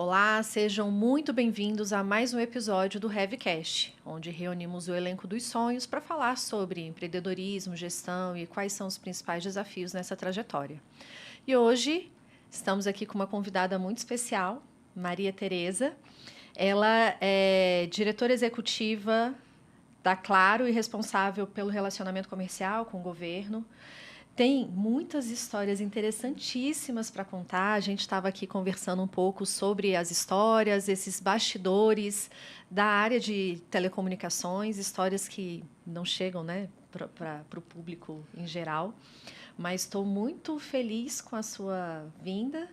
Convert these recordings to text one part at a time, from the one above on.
Olá, sejam muito bem-vindos a mais um episódio do Heavycast, onde reunimos o elenco dos sonhos para falar sobre empreendedorismo, gestão e quais são os principais desafios nessa trajetória. E hoje estamos aqui com uma convidada muito especial, Maria Tereza. Ela é diretora executiva da Claro e responsável pelo relacionamento comercial com o governo. Tem muitas histórias interessantíssimas para contar. A gente estava aqui conversando um pouco sobre as histórias, esses bastidores da área de telecomunicações, histórias que não chegam, né, para o público em geral. Mas estou muito feliz com a sua vinda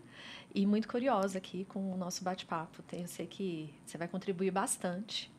e muito curiosa aqui com o nosso bate-papo. Eu sei que você vai contribuir bastante.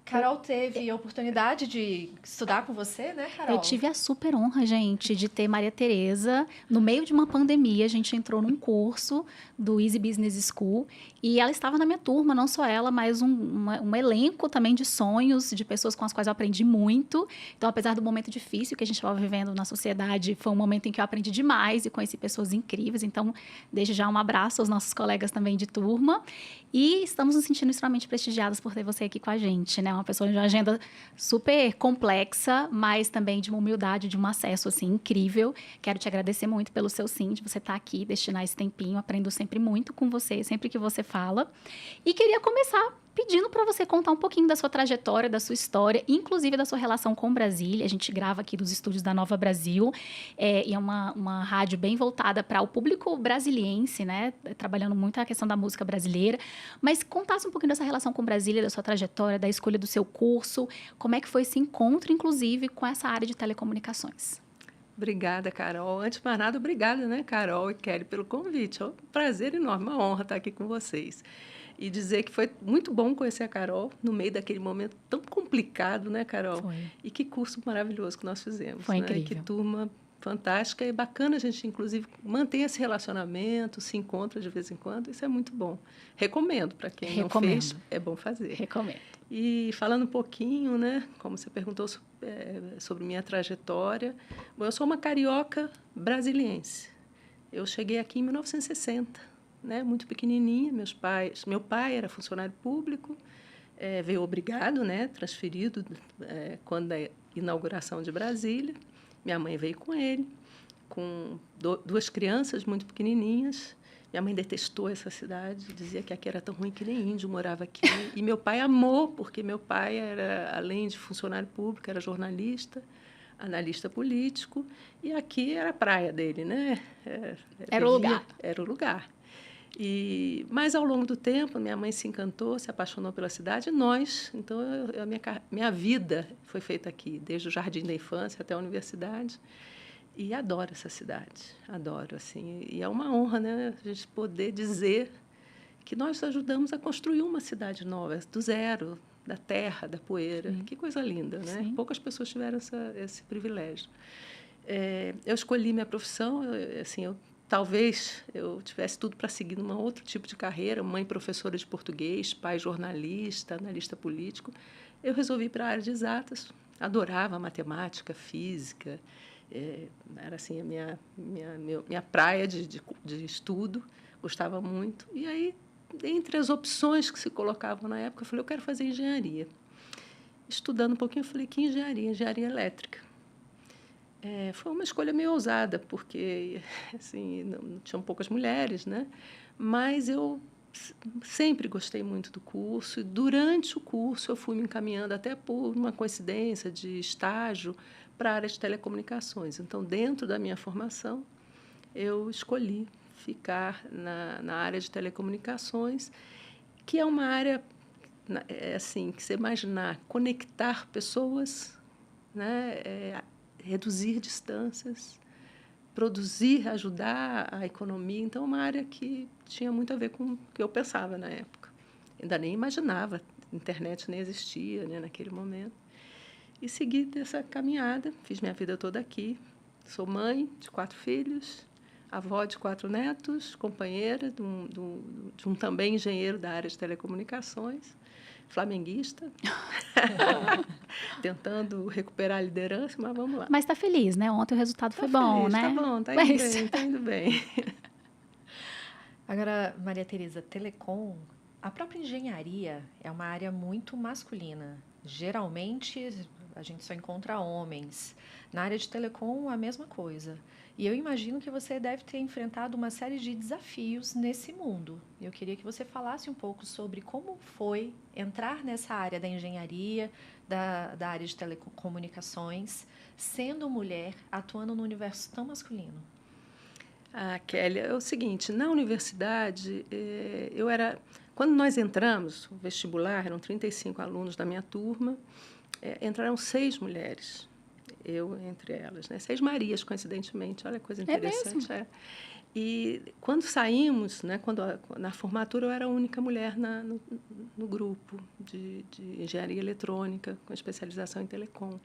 Carol teve a oportunidade de estudar com você, né, Carol? Eu tive a super honra, gente, de ter Maria Tereza. No meio de uma pandemia, a gente entrou num curso do Easy Business School e ela estava na minha turma, não só ela, mas um elenco também de sonhos, de pessoas com as quais eu aprendi muito. Então, apesar do momento difícil que a gente estava vivendo na sociedade, foi um momento em que eu aprendi demais e conheci pessoas incríveis. Então, desde já um abraço aos nossos colegas também de turma. E estamos nos sentindo extremamente prestigiadas por ter você aqui com a gente, né? Uma pessoa de uma agenda super complexa, mas também de uma humildade, de um acesso, assim, incrível. Quero te agradecer muito pelo seu sim, de você estar aqui, destinar esse tempinho. Aprendo sempre muito com você, sempre que você fala. E queria começar pedindo para você contar um pouquinho da sua trajetória, da sua história, inclusive da sua relação com Brasília. A gente grava aqui dos estúdios da Nova Brasil, e é uma rádio bem voltada para o público brasiliense, né? Trabalhando muito a questão da música brasileira. Mas contasse um pouquinho dessa relação com Brasília, da sua trajetória, da escolha do seu curso, como é que foi esse encontro, inclusive, com essa área de telecomunicações. Obrigada, Carol. Antes de mais nada, obrigada, né, Carol e Kelly, pelo convite. É um prazer enorme, uma honra estar aqui com vocês. E dizer que foi muito bom conhecer a Carol no meio daquele momento tão complicado, né, Carol? Foi. E que curso maravilhoso que nós fizemos. Foi né? incrível. E que turma fantástica e bacana a gente, inclusive, manter esse relacionamento, se encontra de vez em quando. Isso é muito bom. Recomendo para quem não fez, é bom fazer. Recomendo. E falando um pouquinho, né, como você perguntou sobre minha trajetória, bom, eu sou uma carioca brasiliense. Eu cheguei aqui em 1960, né, muito pequenininha. Meu pai era funcionário público, veio obrigado, né, transferido quando da inauguração de Brasília. Minha mãe veio com ele, com duas crianças muito pequenininhas. Minha mãe detestou essa cidade, dizia que aqui era tão ruim que nem índio morava aqui. E meu pai amou, porque meu pai era, além de funcionário público, era jornalista, analista político, e aqui era a praia dele, né? Era o lugar. Era o lugar. Mas, ao longo do tempo, minha mãe se encantou, se apaixonou pela cidade, e nós. Então, minha vida foi feita aqui, desde o jardim da infância até a universidade. E adoro essa cidade, adoro, assim. E é uma honra, né, a gente poder dizer que nós ajudamos a construir uma cidade nova, do zero, da terra, da poeira. Sim. Que coisa linda, né? Sim. Poucas pessoas tiveram esse privilégio. Eu escolhi minha profissão, talvez eu tivesse tudo para seguir num outro tipo de carreira, mãe professora de português, pai jornalista, analista político. Eu resolvi ir para a área de exatas, adorava matemática, física, era assim a minha praia de estudo, gostava muito. E aí, entre as opções que se colocavam na época, eu falei, eu quero fazer engenharia. Estudando um pouquinho, eu falei, que engenharia? Engenharia elétrica. Foi uma escolha meio ousada, porque assim, não tinham poucas mulheres, né? Mas eu sempre gostei muito do curso, e durante o curso eu fui me encaminhando, até por uma coincidência de estágio, para a área de telecomunicações. Então, dentro da minha formação, eu escolhi ficar na área de telecomunicações, que é uma área, assim, que você imaginar, conectar pessoas, né? Reduzir distâncias, produzir, ajudar a economia. Então, uma área que tinha muito a ver com o que eu pensava na época. Ainda nem imaginava, a internet nem existia, né, naquele momento. E segui dessa caminhada, fiz minha vida toda aqui. Sou mãe de 4 filhos, avó de 4 netos, companheira de um também engenheiro da área de telecomunicações, flamenguista, tentando recuperar a liderança, mas vamos lá. Mas está feliz, né? Ontem o resultado foi bom, né? Tá bom, tá indo bem, tá indo bem. Agora, Maria Tereza, telecom, a própria engenharia é uma área muito masculina. Geralmente, a gente só encontra homens. Na área de telecom, a mesma coisa. E eu imagino que você deve ter enfrentado uma série de desafios nesse mundo. Eu queria que você falasse um pouco sobre como foi entrar nessa área da engenharia, da área de telecomunicações, sendo mulher, atuando num universo tão masculino. Ah, Kelly, é o seguinte, na universidade, quando nós entramos, o vestibular, eram 35 alunos da minha turma, entraram 6 mulheres, eu entre elas, né? 6 Marias, coincidentemente, olha que coisa interessante. É mesmo? E quando saímos, né, na formatura, eu era a única mulher no grupo de engenharia eletrônica, com especialização em telecom.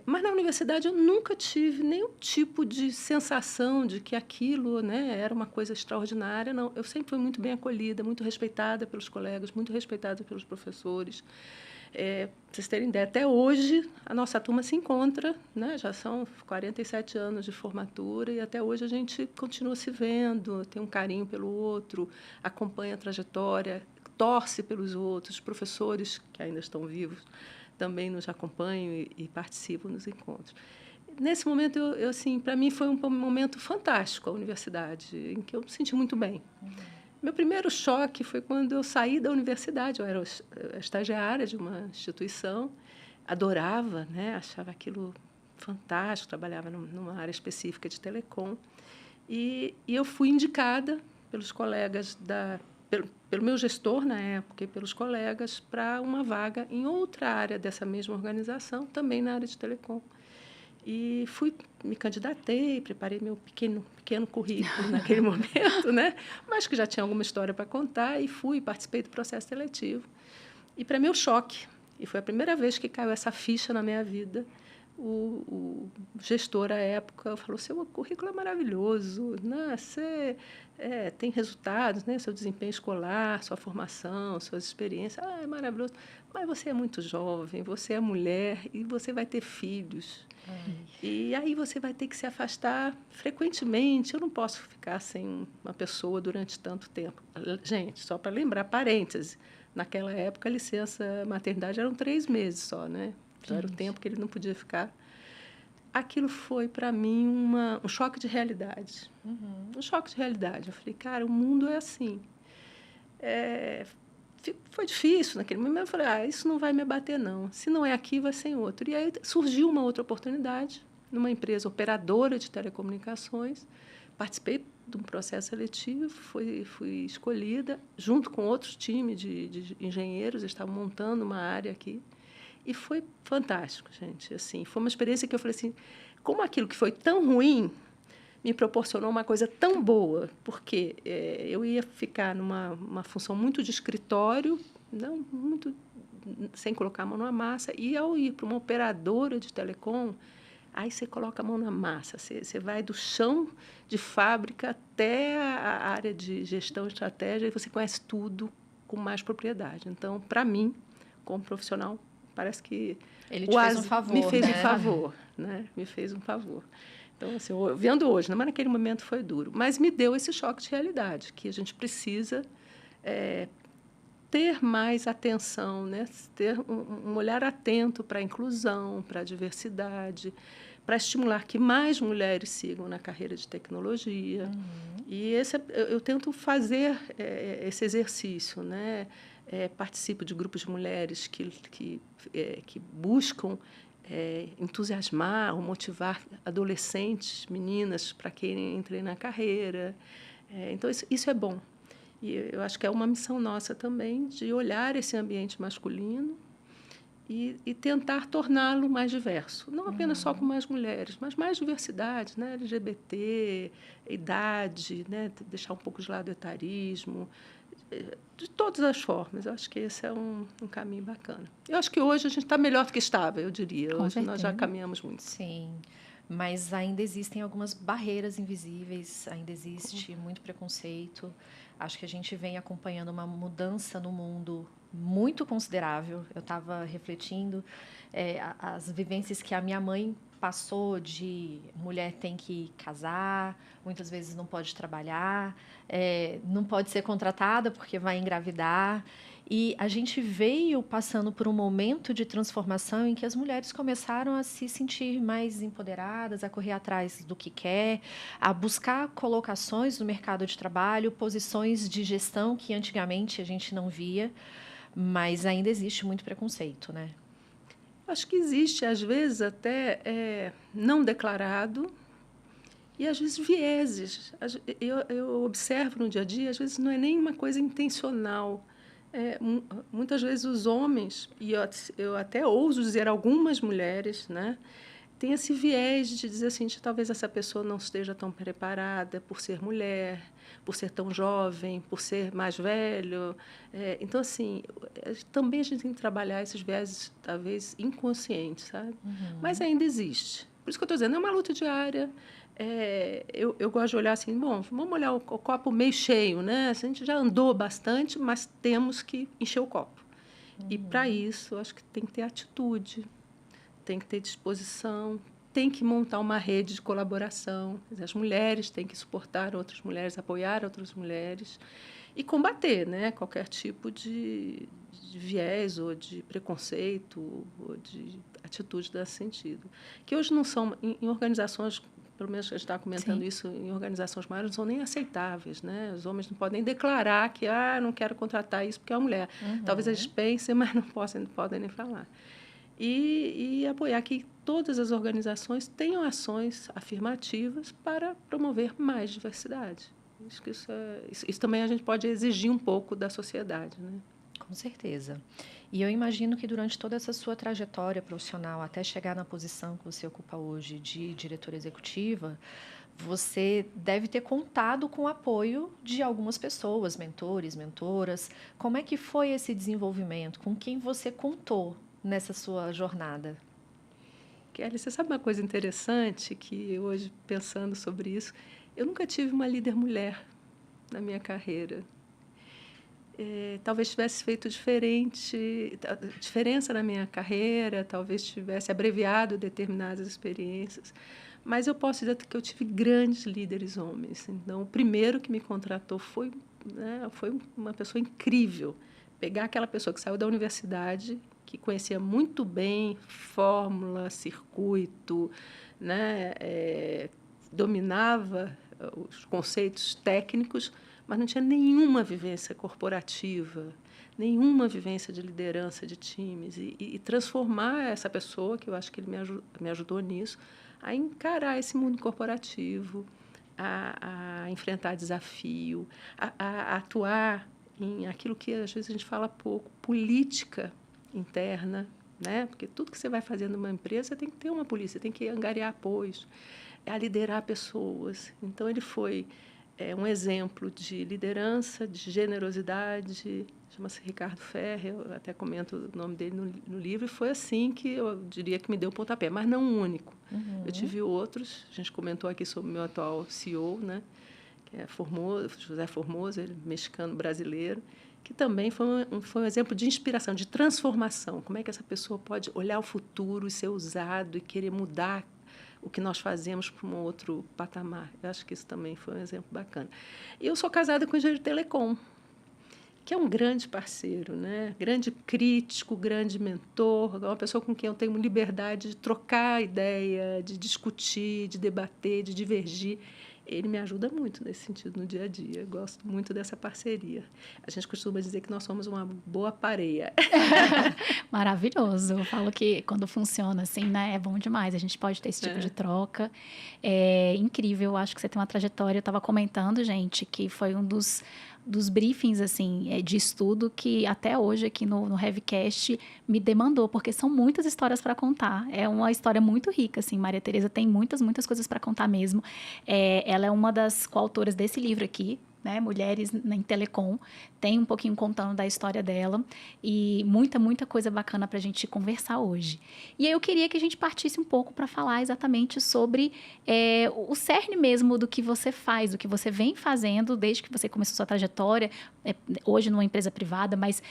Mas na universidade eu nunca tive nenhum tipo de sensação de que aquilo, né, era uma coisa extraordinária. Não, eu sempre fui muito bem acolhida, muito respeitada pelos colegas, muito respeitada pelos professores. Para vocês terem ideia, até hoje a nossa turma se encontra, né, já são 47 anos de formatura e até hoje a gente continua se vendo, tem um carinho pelo outro, acompanha a trajetória, torce pelos outros, professores que ainda estão vivos também nos acompanham e participam dos encontros. Nesse momento, assim, para mim foi um momento fantástico a universidade, em que eu me senti muito bem. Meu primeiro choque foi quando eu saí da universidade. Eu era estagiária de uma instituição, adorava, né? Achava aquilo fantástico, trabalhava numa área específica de telecom. E eu fui indicada pelos colegas pelo meu gestor na época e pelos colegas para uma vaga em outra área dessa mesma organização, também na área de telecom. E me candidatei, preparei meu pequeno currículo naquele momento, né? Mas que já tinha alguma história para contar, e participei do processo seletivo. E, para meu choque, e foi a primeira vez que caiu essa ficha na minha vida, o gestor, à época, falou: seu currículo é maravilhoso, né? Você tem resultados, né? Seu desempenho escolar, sua formação, suas experiências, é maravilhoso, mas você é muito jovem, você é mulher e você vai ter filhos. E aí você vai ter que se afastar frequentemente. Eu não posso ficar sem uma pessoa durante tanto tempo. Gente, só para lembrar, parêntese, naquela época a licença maternidade eram 3 meses só, né? Já era o tempo que ele não podia ficar. Aquilo foi, para mim, um choque de realidade. Um choque de realidade. Eu falei, cara, o mundo é assim. Foi difícil naquele momento. Eu falei, isso não vai me abater, não. Se não é aqui, vai ser em outro. E aí surgiu uma outra oportunidade numa empresa operadora de telecomunicações. Participei de um processo seletivo, fui escolhida, junto com outros times de engenheiros, estavam montando uma área aqui. E foi fantástico, gente. Assim, foi uma experiência que eu falei assim, como aquilo que foi tão ruim me proporcionou uma coisa tão boa, porque eu ia ficar numa função muito de escritório, não muito sem colocar a mão na massa, e ao ir para uma operadora de telecom, aí você coloca a mão na massa, você vai do chão de fábrica até a área de gestão e estratégia, e você conhece tudo com mais propriedade. Então, para mim, como profissional, parece que ele te fez um favor, me fez né? um favor, né? Me fez um favor. Então, assim, vendo hoje, mas naquele momento foi duro, mas me deu esse choque de realidade, que a gente precisa ter mais atenção, né? Ter um olhar atento para a inclusão, para a diversidade, para estimular que mais mulheres sigam na carreira de tecnologia. E eu tento fazer esse exercício, né? Participo de grupos de mulheres que buscam entusiasmar ou motivar adolescentes, meninas, para que entrem na carreira. Então, isso é bom. E eu acho que é uma missão nossa também de olhar esse ambiente masculino e tentar torná-lo mais diverso. Não apenas só com mais mulheres, mas mais diversidade, né? LGBT, idade, né? Deixar um pouco de lado o etarismo, de todas as formas. Eu acho que esse é um caminho bacana. Eu acho que hoje a gente está melhor do que estava, eu diria. Com Hoje nós já certeza. caminhamos muito. Sim, mas ainda existem algumas barreiras invisíveis, ainda existe muito preconceito. Acho que a gente vem acompanhando uma mudança no mundo muito considerável. Eu estava refletindo as vivências que a minha mãe passou de mulher tem que casar, muitas vezes não pode trabalhar, não pode ser contratada porque vai engravidar. E a gente veio passando por um momento de transformação em que as mulheres começaram a se sentir mais empoderadas, a correr atrás do que quer, a buscar colocações no mercado de trabalho, posições de gestão que antigamente a gente não via, mas ainda existe muito preconceito, né? Acho que existe, às vezes, até não declarado e, às vezes, vieses. Eu observo no dia a dia, às vezes, não é nem uma coisa intencional. Muitas vezes os homens, e eu até ouso dizer algumas mulheres, né, têm esse viés de dizer assim, talvez essa pessoa não esteja tão preparada por ser mulher, por ser tão jovem, por ser mais velho. Então, assim, também a gente tem que trabalhar esses viéses, talvez, inconscientes, sabe? Uhum. Mas ainda existe. Por isso que eu estou dizendo, é uma luta diária. Eu gosto de olhar assim, bom, vamos olhar o copo meio cheio, né? A gente já andou bastante, mas temos que encher o copo. Uhum. E, para isso, acho que tem que ter atitude, tem que ter disposição, tem que montar uma rede de colaboração. As mulheres têm que suportar outras mulheres, apoiar outras mulheres e combater, né, qualquer tipo de viés ou de preconceito ou de atitude nesse sentido. Que hoje não são, em organizações, pelo menos a gente está comentando isso, em organizações maiores, não são nem aceitáveis, né? Os homens não podem declarar que não quero contratar isso porque é uma mulher. Uhum. Talvez eles pensem, mas não podem nem falar. E apoiar que todas as organizações tenham ações afirmativas para promover mais diversidade. Acho que isso também a gente pode exigir um pouco da sociedade, né? Com certeza. E eu imagino que durante toda essa sua trajetória profissional, até chegar na posição que você ocupa hoje de diretora executiva, você deve ter contado com o apoio de algumas pessoas, mentores, mentoras. Como é que foi esse desenvolvimento? Com quem você contou nessa sua jornada? Kelly, você sabe uma coisa interessante que hoje, pensando sobre isso, eu nunca tive uma líder mulher na minha carreira. Talvez tivesse feito diferença na minha carreira, talvez tivesse abreviado determinadas experiências, mas eu posso dizer que eu tive grandes líderes homens. Então, o primeiro que me contratou foi uma pessoa incrível. Pegar aquela pessoa que saiu da universidade, que conhecia muito bem fórmula, circuito, né, dominava os conceitos técnicos, mas não tinha nenhuma vivência corporativa, nenhuma vivência de liderança de times. E transformar essa pessoa, que eu acho que ele me ajudou nisso, a encarar esse mundo corporativo, a enfrentar desafio, a atuar em aquilo que, às vezes, a gente fala pouco, política interna, né? Porque tudo que você vai fazer numa empresa, você tem que ter uma polícia, tem que angariar apoios, a liderar pessoas. Então, ele foi um exemplo de liderança, de generosidade, chama-se Ricardo Ferre, eu até comento o nome dele no livro, e foi assim que eu diria que me deu o pontapé, mas não o único. Uhum. Eu tive outros, a gente comentou aqui sobre o meu atual CEO, né, que é José Formoso, ele mexicano brasileiro, que também foi um exemplo de inspiração, de transformação. Como é que essa pessoa pode olhar o futuro e ser usado e querer mudar o que nós fazemos para um outro patamar. Eu acho que isso também foi um exemplo bacana. E eu sou casada com o engenheiro de telecom, que é um grande parceiro, né? Grande crítico, grande mentor, uma pessoa com quem eu tenho liberdade de trocar ideia, de discutir, de debater, de divergir. Ele me ajuda muito nesse sentido no dia a dia. Eu gosto muito dessa parceria. A gente costuma dizer que nós somos uma boa pareia. Maravilhoso. Eu falo que quando funciona assim, né, é bom demais. A gente pode ter esse tipo de troca. É incrível. Eu acho que você tem uma trajetória. Eu estava comentando, gente, que foi um dos briefings, assim, de estudo que até hoje aqui no Heavycast me demandou, porque são muitas histórias para contar. É uma história muito rica, assim. Maria Tereza tem muitas coisas para contar mesmo. Ela é uma das coautoras desse livro aqui, né? Mulheres em Telecom. Tem um pouquinho contando da história dela. E muita coisa bacana para a gente conversar hoje. E aí eu queria que a gente partisse um pouco para falar exatamente sobre o cerne mesmo do que você faz, do que você vem fazendo desde que você começou sua trajetória, hoje numa empresa privada, mas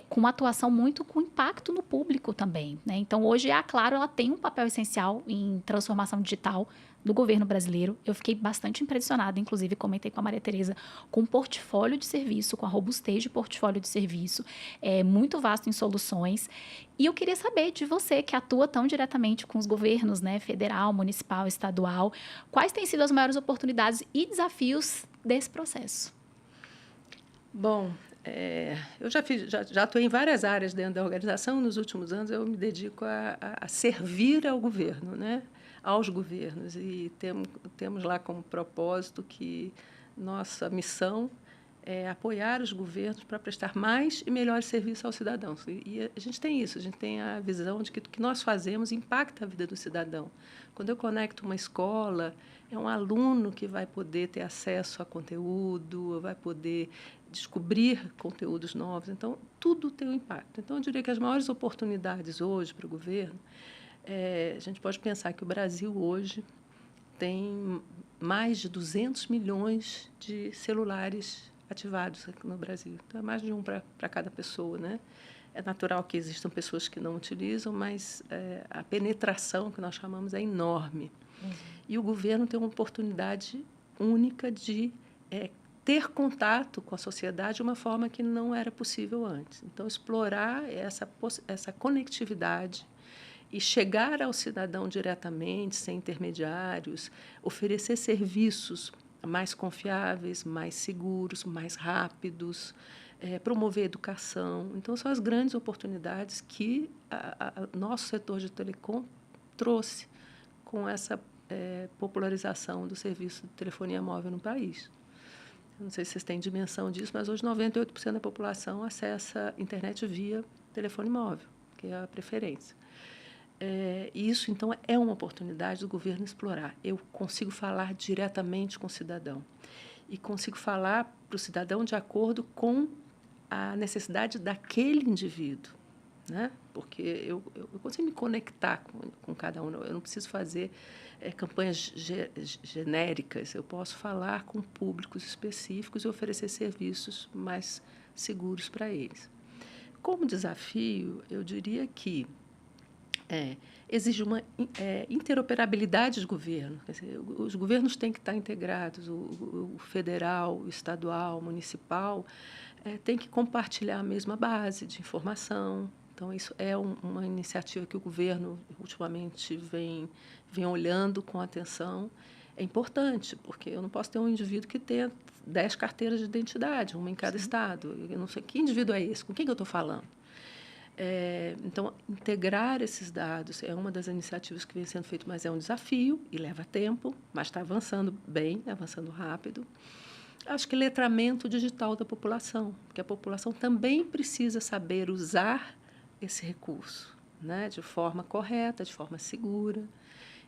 com atuação muito com impacto no público também, né? Então, hoje a Claro ela tem um papel essencial em transformação digital do governo brasileiro. Eu fiquei bastante impressionada, inclusive comentei com a Maria Tereza, com o portfólio de serviço, com a robustez de portfólio de serviço, muito vasto em soluções. E eu queria saber de você, que atua tão diretamente com os governos, né, federal, municipal, estadual, quais têm sido as maiores oportunidades e desafios desse processo? Bom, eu já atuei em várias áreas dentro da organização. Nos últimos anos, eu me dedico a servir ao governo, né? Aos governos. E temos lá como propósito que nossa missão é apoiar os governos para prestar mais e melhores serviços aos cidadãos. E a gente tem isso, a gente tem a visão de que o que nós fazemos impacta a vida do cidadão. Quando eu conecto uma escola, é um aluno que vai poder ter acesso a conteúdo, vai poder descobrir conteúdos novos. Então, tudo tem um impacto. Então, eu diria que as maiores oportunidades hoje para o governo, a gente pode pensar que o Brasil hoje tem mais de 200 milhões de celulares ativados aqui no Brasil. Então, é mais de um para cada pessoa, né? É natural que existam pessoas que não utilizam, mas a penetração, que nós chamamos, é enorme. E o governo tem uma oportunidade única de ter contato com a sociedade de uma forma que não era possível antes. Então, explorar essa conectividade e chegar ao cidadão diretamente, sem intermediários, oferecer serviços mais confiáveis, mais seguros, mais rápidos, promover educação. Então, são as grandes oportunidades que nosso setor de telecom trouxe com essa popularização do serviço de telefonia móvel no país. Eu não sei se vocês têm dimensão disso, mas hoje 98% da população acessa a internet via telefone móvel, que é a preferência. E isso, então, é uma oportunidade do governo explorar. Eu consigo falar diretamente com o cidadão e consigo falar para o cidadão de acordo com a necessidade daquele indivíduo, né? Porque eu consigo me conectar com cada um. Eu não preciso fazer campanhas genéricas. Eu posso falar com públicos específicos e oferecer serviços mais seguros para eles. Como desafio, eu diria que exige uma interoperabilidade de governo. Quer dizer, os governos têm que estar integrados, o federal, o estadual, o municipal, tem que compartilhar a mesma base de informação. Então, isso é uma iniciativa que o governo, ultimamente, vem olhando com atenção. É importante, porque eu não posso ter um indivíduo que tenha 10 carteiras de identidade, uma em cada Sim. estado. Eu não sei que indivíduo é esse, com quem eu estou falando. Então, integrar esses dados é uma das iniciativas que vem sendo feita, mas é um desafio e leva tempo, mas está avançando bem, avançando rápido. Acho que letramento digital da população, porque a população também precisa saber usar esse recurso, né, de forma correta, de forma segura.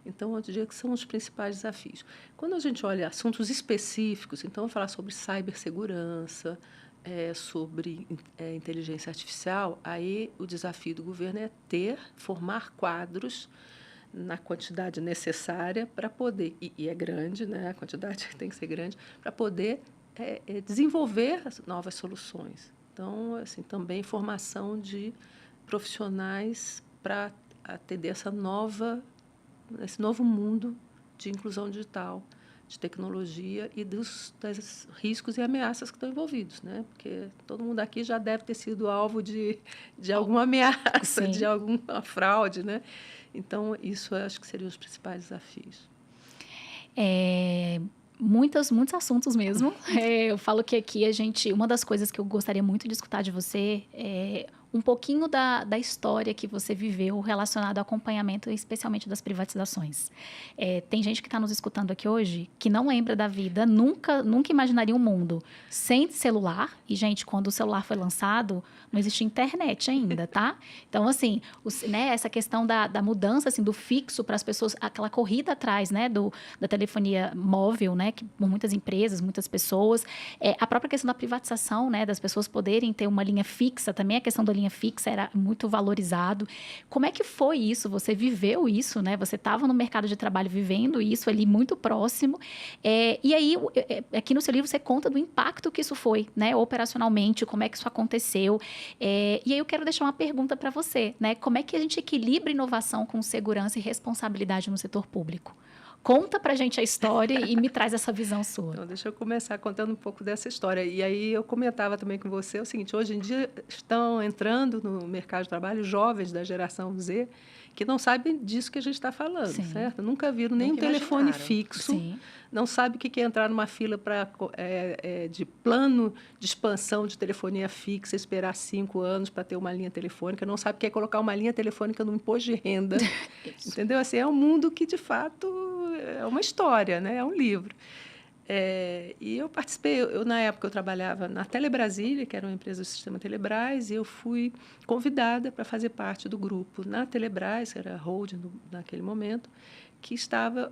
Então, eu diria que são os principais desafios. Quando a gente olha assuntos específicos, então, vamos falar sobre cibersegurança, sobre inteligência artificial, aí o desafio do governo é formar quadros na quantidade necessária para poder, e é grande, né, a quantidade tem que ser grande, para poder desenvolver as novas soluções. Então, assim, também formação de profissionais para atender esse novo mundo de inclusão digital, de tecnologia e dos riscos e ameaças que estão envolvidos, né? Porque todo mundo aqui já deve ter sido alvo de alguma ameaça, Sim. de alguma fraude, né? Então, isso eu acho que seriam os principais desafios. Muitos assuntos mesmo. Eu falo que aqui uma das coisas que eu gostaria muito de escutar de você é um pouquinho da história que você viveu relacionada ao acompanhamento, especialmente das privatizações. Tem gente que está nos escutando aqui hoje que não lembra da vida, nunca imaginaria um mundo sem celular. E, gente, quando o celular foi lançado, não existia internet ainda, tá? Então, assim, né, essa questão da mudança, assim, do fixo para as pessoas, aquela corrida atrás, né, da telefonia móvel, né, que por muitas empresas, muitas pessoas, a própria questão da privatização, né, das pessoas poderem ter uma linha fixa, também a questão da linha fixa era muito valorizado. Como é que foi isso? Você viveu isso, né? Você estava no mercado de trabalho vivendo isso ali muito próximo. E aí, aqui no seu livro, você conta do impacto que isso foi, né, operacionalmente, como é que isso aconteceu. E aí eu quero deixar uma pergunta para você, né? Como é que a gente equilibra inovação com segurança e responsabilidade no setor público? Conta pra gente a história e me traz essa visão sua. Então, deixa eu começar contando um pouco dessa história. E aí eu comentava também com você o seguinte, hoje em dia estão entrando no mercado de trabalho jovens da geração Z que não sabem disso que a gente está falando, Sim. certo? Nunca viram nem um telefone fixo, Sim. não sabe o que é entrar numa fila de plano de expansão de telefonia fixa, esperar 5 anos para ter uma linha telefônica, não sabe o que é colocar uma linha telefônica no imposto de renda, entendeu? Assim, é um mundo que, de fato, é uma história, né? É um livro. E eu participei, na época eu trabalhava na Telebrasília, que era uma empresa do sistema Telebrás, e eu fui convidada para fazer parte do grupo na Telebrás, que era a holding naquele momento, que estava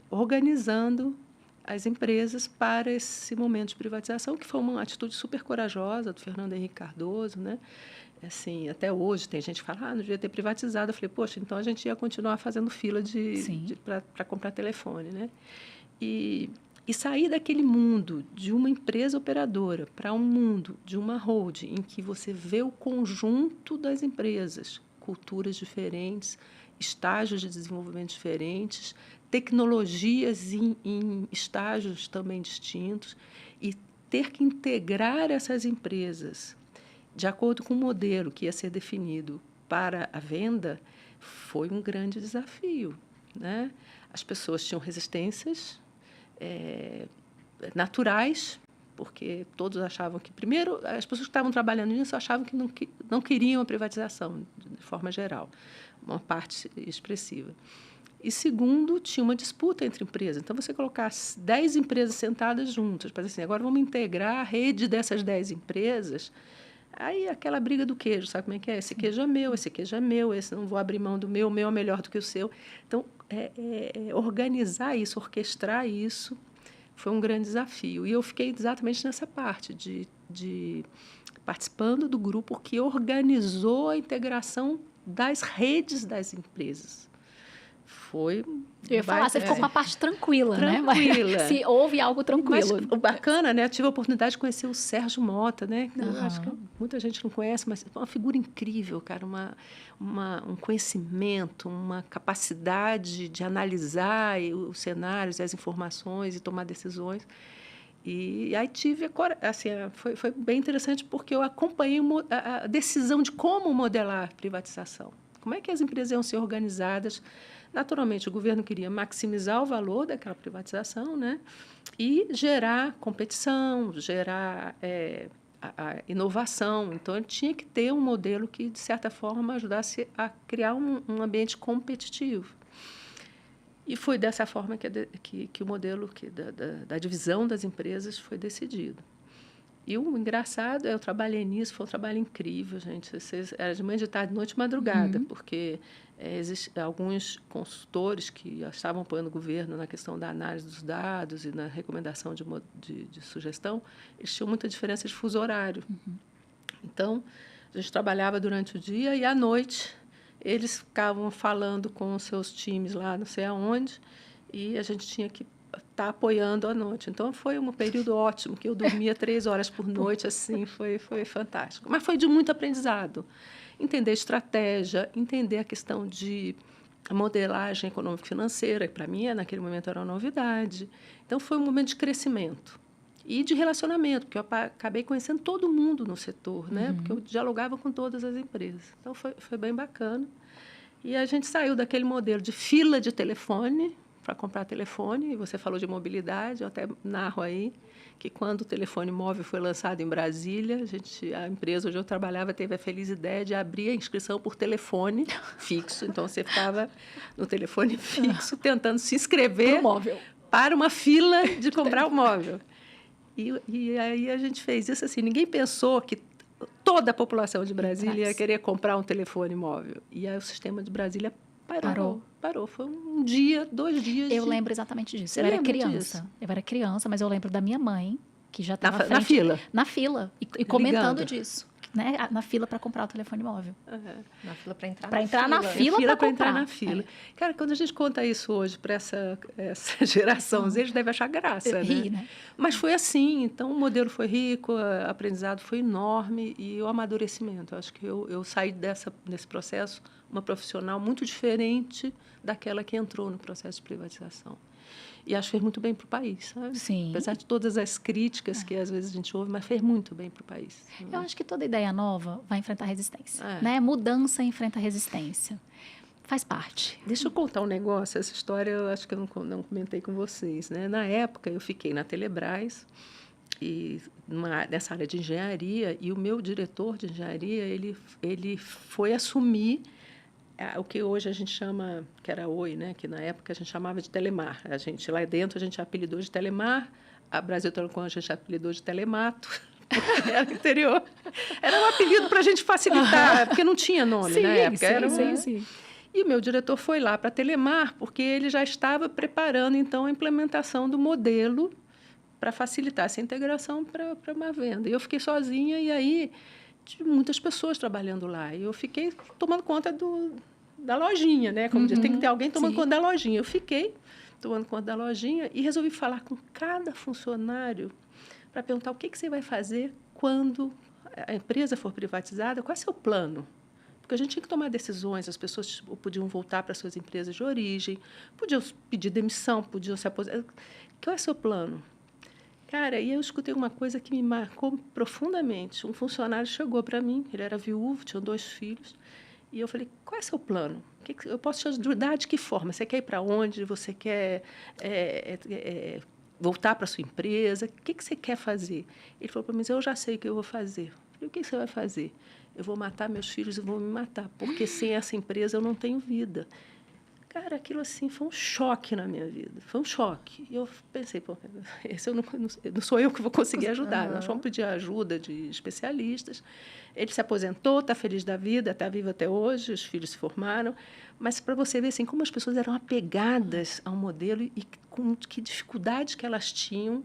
organizando as empresas para esse momento de privatização, que foi uma atitude super corajosa do Fernando Henrique Cardoso, né? Assim, até hoje tem gente que fala, não devia ter privatizado. Eu falei, poxa, então a gente ia continuar fazendo fila para comprar telefone, né? E sair daquele mundo de uma empresa operadora para um mundo de uma holding em que você vê o conjunto das empresas, culturas diferentes, estágios de desenvolvimento diferentes, tecnologias em estágios também distintos, e ter que integrar essas empresas de acordo com o modelo que ia ser definido para a venda, foi um grande desafio, né? As pessoas tinham resistências naturais, porque todos achavam que, primeiro, as pessoas que estavam trabalhando nisso achavam que não queriam a privatização, de forma geral, uma parte expressiva. E, segundo, tinha uma disputa entre empresas. Então, você colocar 10 empresas sentadas juntas, para dizer assim, agora vamos integrar a rede dessas 10 empresas. Aí, aquela briga do queijo, sabe como é que é? Esse queijo é meu, esse queijo é meu, esse não vou abrir mão do meu, o meu é melhor do que o seu. Então, organizar isso, orquestrar isso, foi um grande desafio. E eu fiquei exatamente nessa parte, de participando do grupo que organizou a integração das redes das empresas. Foi... Eu ia falar, você ficou com a parte tranquila, né? Tranquila. Se houve algo tranquilo. Mas o bacana, né? Eu tive a oportunidade de conhecer o Sérgio Mota, né? Eu acho que muita gente não conhece, mas é uma figura incrível, cara. Um conhecimento, uma capacidade de analisar os cenários, as informações e tomar decisões. E aí tive assim, foi bem interessante porque eu acompanhei a decisão de como modelar a privatização. Como é que as empresas iam ser organizadas? Naturalmente, o governo queria maximizar o valor daquela privatização, né? E gerar competição, gerar a inovação. Então, ele tinha que ter um modelo que, de certa forma, ajudasse a criar um ambiente competitivo. E foi dessa forma que o modelo da divisão das empresas foi decidido. E o engraçado eu trabalhei nisso, foi um trabalho incrível, gente. Era de manhã, de tarde, noite e madrugada, porque existem alguns consultores que estavam apoiando o governo na questão da análise dos dados e na recomendação de sugestão, eles tinham muita diferença de fuso horário. Então, a gente trabalhava durante o dia e, à noite, eles ficavam falando com os seus times lá, não sei aonde, e a gente tinha que estar apoiando à noite. Então, foi um período ótimo, que eu dormia 3 horas por noite, assim, foi fantástico. Mas foi de muito aprendizado. Entender estratégia, entender a questão de modelagem econômico-financeira, que, para mim, naquele momento, era uma novidade. Então, foi um momento de crescimento. E de relacionamento, porque eu acabei conhecendo todo mundo no setor, né? Porque eu dialogava com todas as empresas. Então, foi bem bacana. E a gente saiu daquele modelo de fila de telefone, para comprar telefone. E você falou de mobilidade, eu até narro aí que quando o telefone móvel foi lançado em Brasília, a empresa onde eu trabalhava teve a feliz ideia de abrir a inscrição por telefone fixo. Então, você ficava no telefone fixo tentando se inscrever para uma fila de comprar o móvel. E aí a gente fez isso assim, ninguém pensou que toda a população de Brasília ia querer comprar um telefone móvel. E aí o sistema de Brasília parou. Foi um dia, 2 dias. Eu lembro exatamente disso. Você Eu era lembra criança. disso? Eu era criança, mas eu lembro da minha mãe, que já estava Na fila. Na fila. E comentando Ligando. disso. Né? Na fila para comprar o telefone móvel. Na fila para entrar para na entrar fila. na fila para entrar na fila. Cara, quando a gente conta isso hoje para essa geração, eles devem achar graça, né? Mas foi assim. Então, o modelo foi rico, o aprendizado foi enorme e o amadurecimento. Eu acho que eu saí desse processo uma profissional muito diferente daquela que entrou no processo de privatização. E acho que fez muito bem para o país, sabe? Sim. Apesar de todas as críticas que às vezes a gente ouve, mas fez muito bem para o país. Eu acho que toda ideia nova vai enfrentar resistência. Né? Mudança enfrenta resistência. Faz parte. Deixa eu contar um negócio. Essa história eu acho que eu não comentei com vocês. Né? Na época, eu fiquei na Telebrás, nessa área de engenharia, e o meu diretor de engenharia ele foi assumir o que hoje a gente chama, que era Oi, né? Que na época a gente chamava de Telemar. Lá dentro a gente apelidou de Telemar, a Brasil Telecom a gente apelidou de Telemato, porque era interior. Era um apelido para a gente facilitar, porque não tinha nome na época. Sim. E o meu diretor foi lá para Telemar, porque ele já estava preparando, então, a implementação do modelo para facilitar essa integração para uma venda. E eu fiquei sozinha, e aí tive muitas pessoas trabalhando lá. E eu fiquei tomando conta da lojinha, né? Como diz, tem que ter alguém tomando conta da lojinha. Eu fiquei tomando conta da lojinha e resolvi falar com cada funcionário para perguntar o que você vai fazer quando a empresa for privatizada, qual é o seu plano? Porque a gente tinha que tomar decisões, as pessoas podiam voltar para suas empresas de origem, podiam pedir demissão, podiam se aposentar. Qual é o seu plano? Cara, e eu escutei uma coisa que me marcou profundamente. Um funcionário chegou para mim, ele era viúvo, tinha 2 filhos, e eu falei, qual é o seu plano? Eu posso te ajudar de que forma? Você quer ir para onde? Você quer voltar para a sua empresa? O que você quer fazer? Ele falou para mim, eu já sei o que eu vou fazer. Eu falei, o que você vai fazer? Eu vou matar meus filhos e vou me matar, porque sem essa empresa eu não tenho vida. Cara, aquilo assim foi um choque na minha vida. Foi um choque. E eu pensei, pô, esse não sou eu que vou conseguir ajudar. Nós fomos pedir ajuda de especialistas. Ele se aposentou, está feliz da vida, está vivo até hoje, os filhos se formaram. Mas para você ver assim, como as pessoas eram apegadas ao modelo e com que dificuldades que elas tinham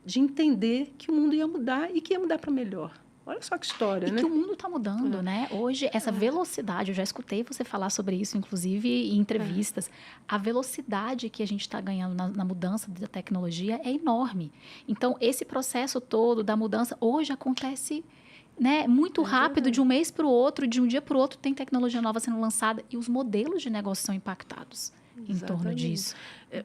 de entender que o mundo ia mudar e que ia mudar para melhor. Olha só que história, né? E que o mundo está mudando, né? Hoje, essa velocidade, eu já escutei você falar sobre isso, inclusive em entrevistas. A velocidade que a gente está ganhando na mudança da tecnologia é enorme. Então, esse processo todo da mudança hoje acontece, né, muito rápido, de um mês para o outro, de um dia para o outro tem tecnologia nova sendo lançada e os modelos de negócio são impactados. Em torno disso.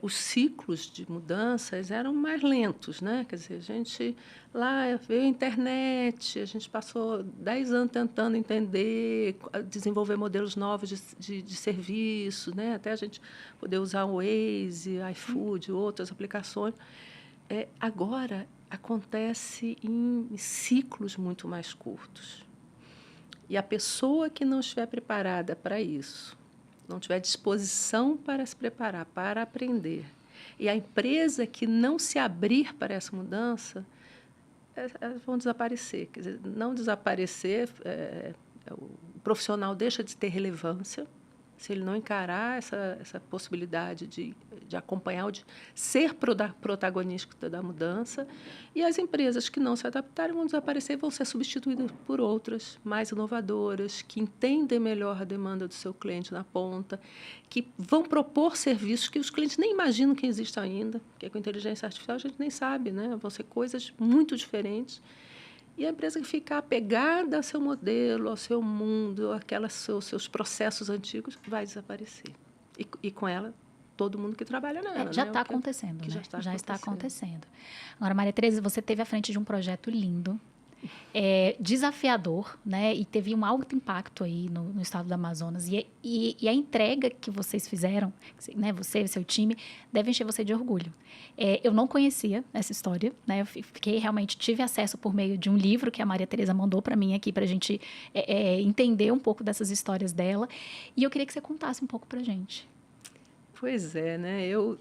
Os ciclos de mudanças eram mais lentos, né? Quer dizer, a gente lá veio a internet, a gente passou 10 anos tentando entender, desenvolver modelos novos de serviço, né? Até a gente poder usar o Waze, iFood, outras aplicações. Agora acontece em ciclos muito mais curtos. E a pessoa que não estiver preparada para isso, não tiver disposição para se preparar, para aprender, e a empresa que não se abrir para essa mudança, elas vão desaparecer. Quer dizer, não desaparecer, o profissional deixa de ter relevância se ele não encarar essa possibilidade de acompanhar, ou de ser protagonista da mudança, e as empresas que não se adaptarem vão desaparecer e vão ser substituídas por outras mais inovadoras, que entendem melhor a demanda do seu cliente na ponta, que vão propor serviços que os clientes nem imaginam que existam ainda, porque com inteligência artificial a gente nem sabe, né? Vão ser coisas muito diferentes. E a empresa que ficar apegada ao seu modelo, ao seu mundo, àqueles seus processos antigos, vai desaparecer. E com ela, todo mundo que trabalha nela. Já está acontecendo, né? Já está acontecendo. Agora, Maria Tereza, você esteve à frente de um projeto lindo, desafiador, né? E teve um alto impacto aí no estado do Amazonas. E a entrega que vocês fizeram, né? Você e seu time, deve encher você de orgulho. Eu não conhecia essa história, né? Eu realmente tive acesso por meio de um livro que a Maria Tereza mandou para mim aqui, para a gente entender um pouco dessas histórias dela. E eu queria que você contasse um pouco para a gente. Pois é, né? Eu,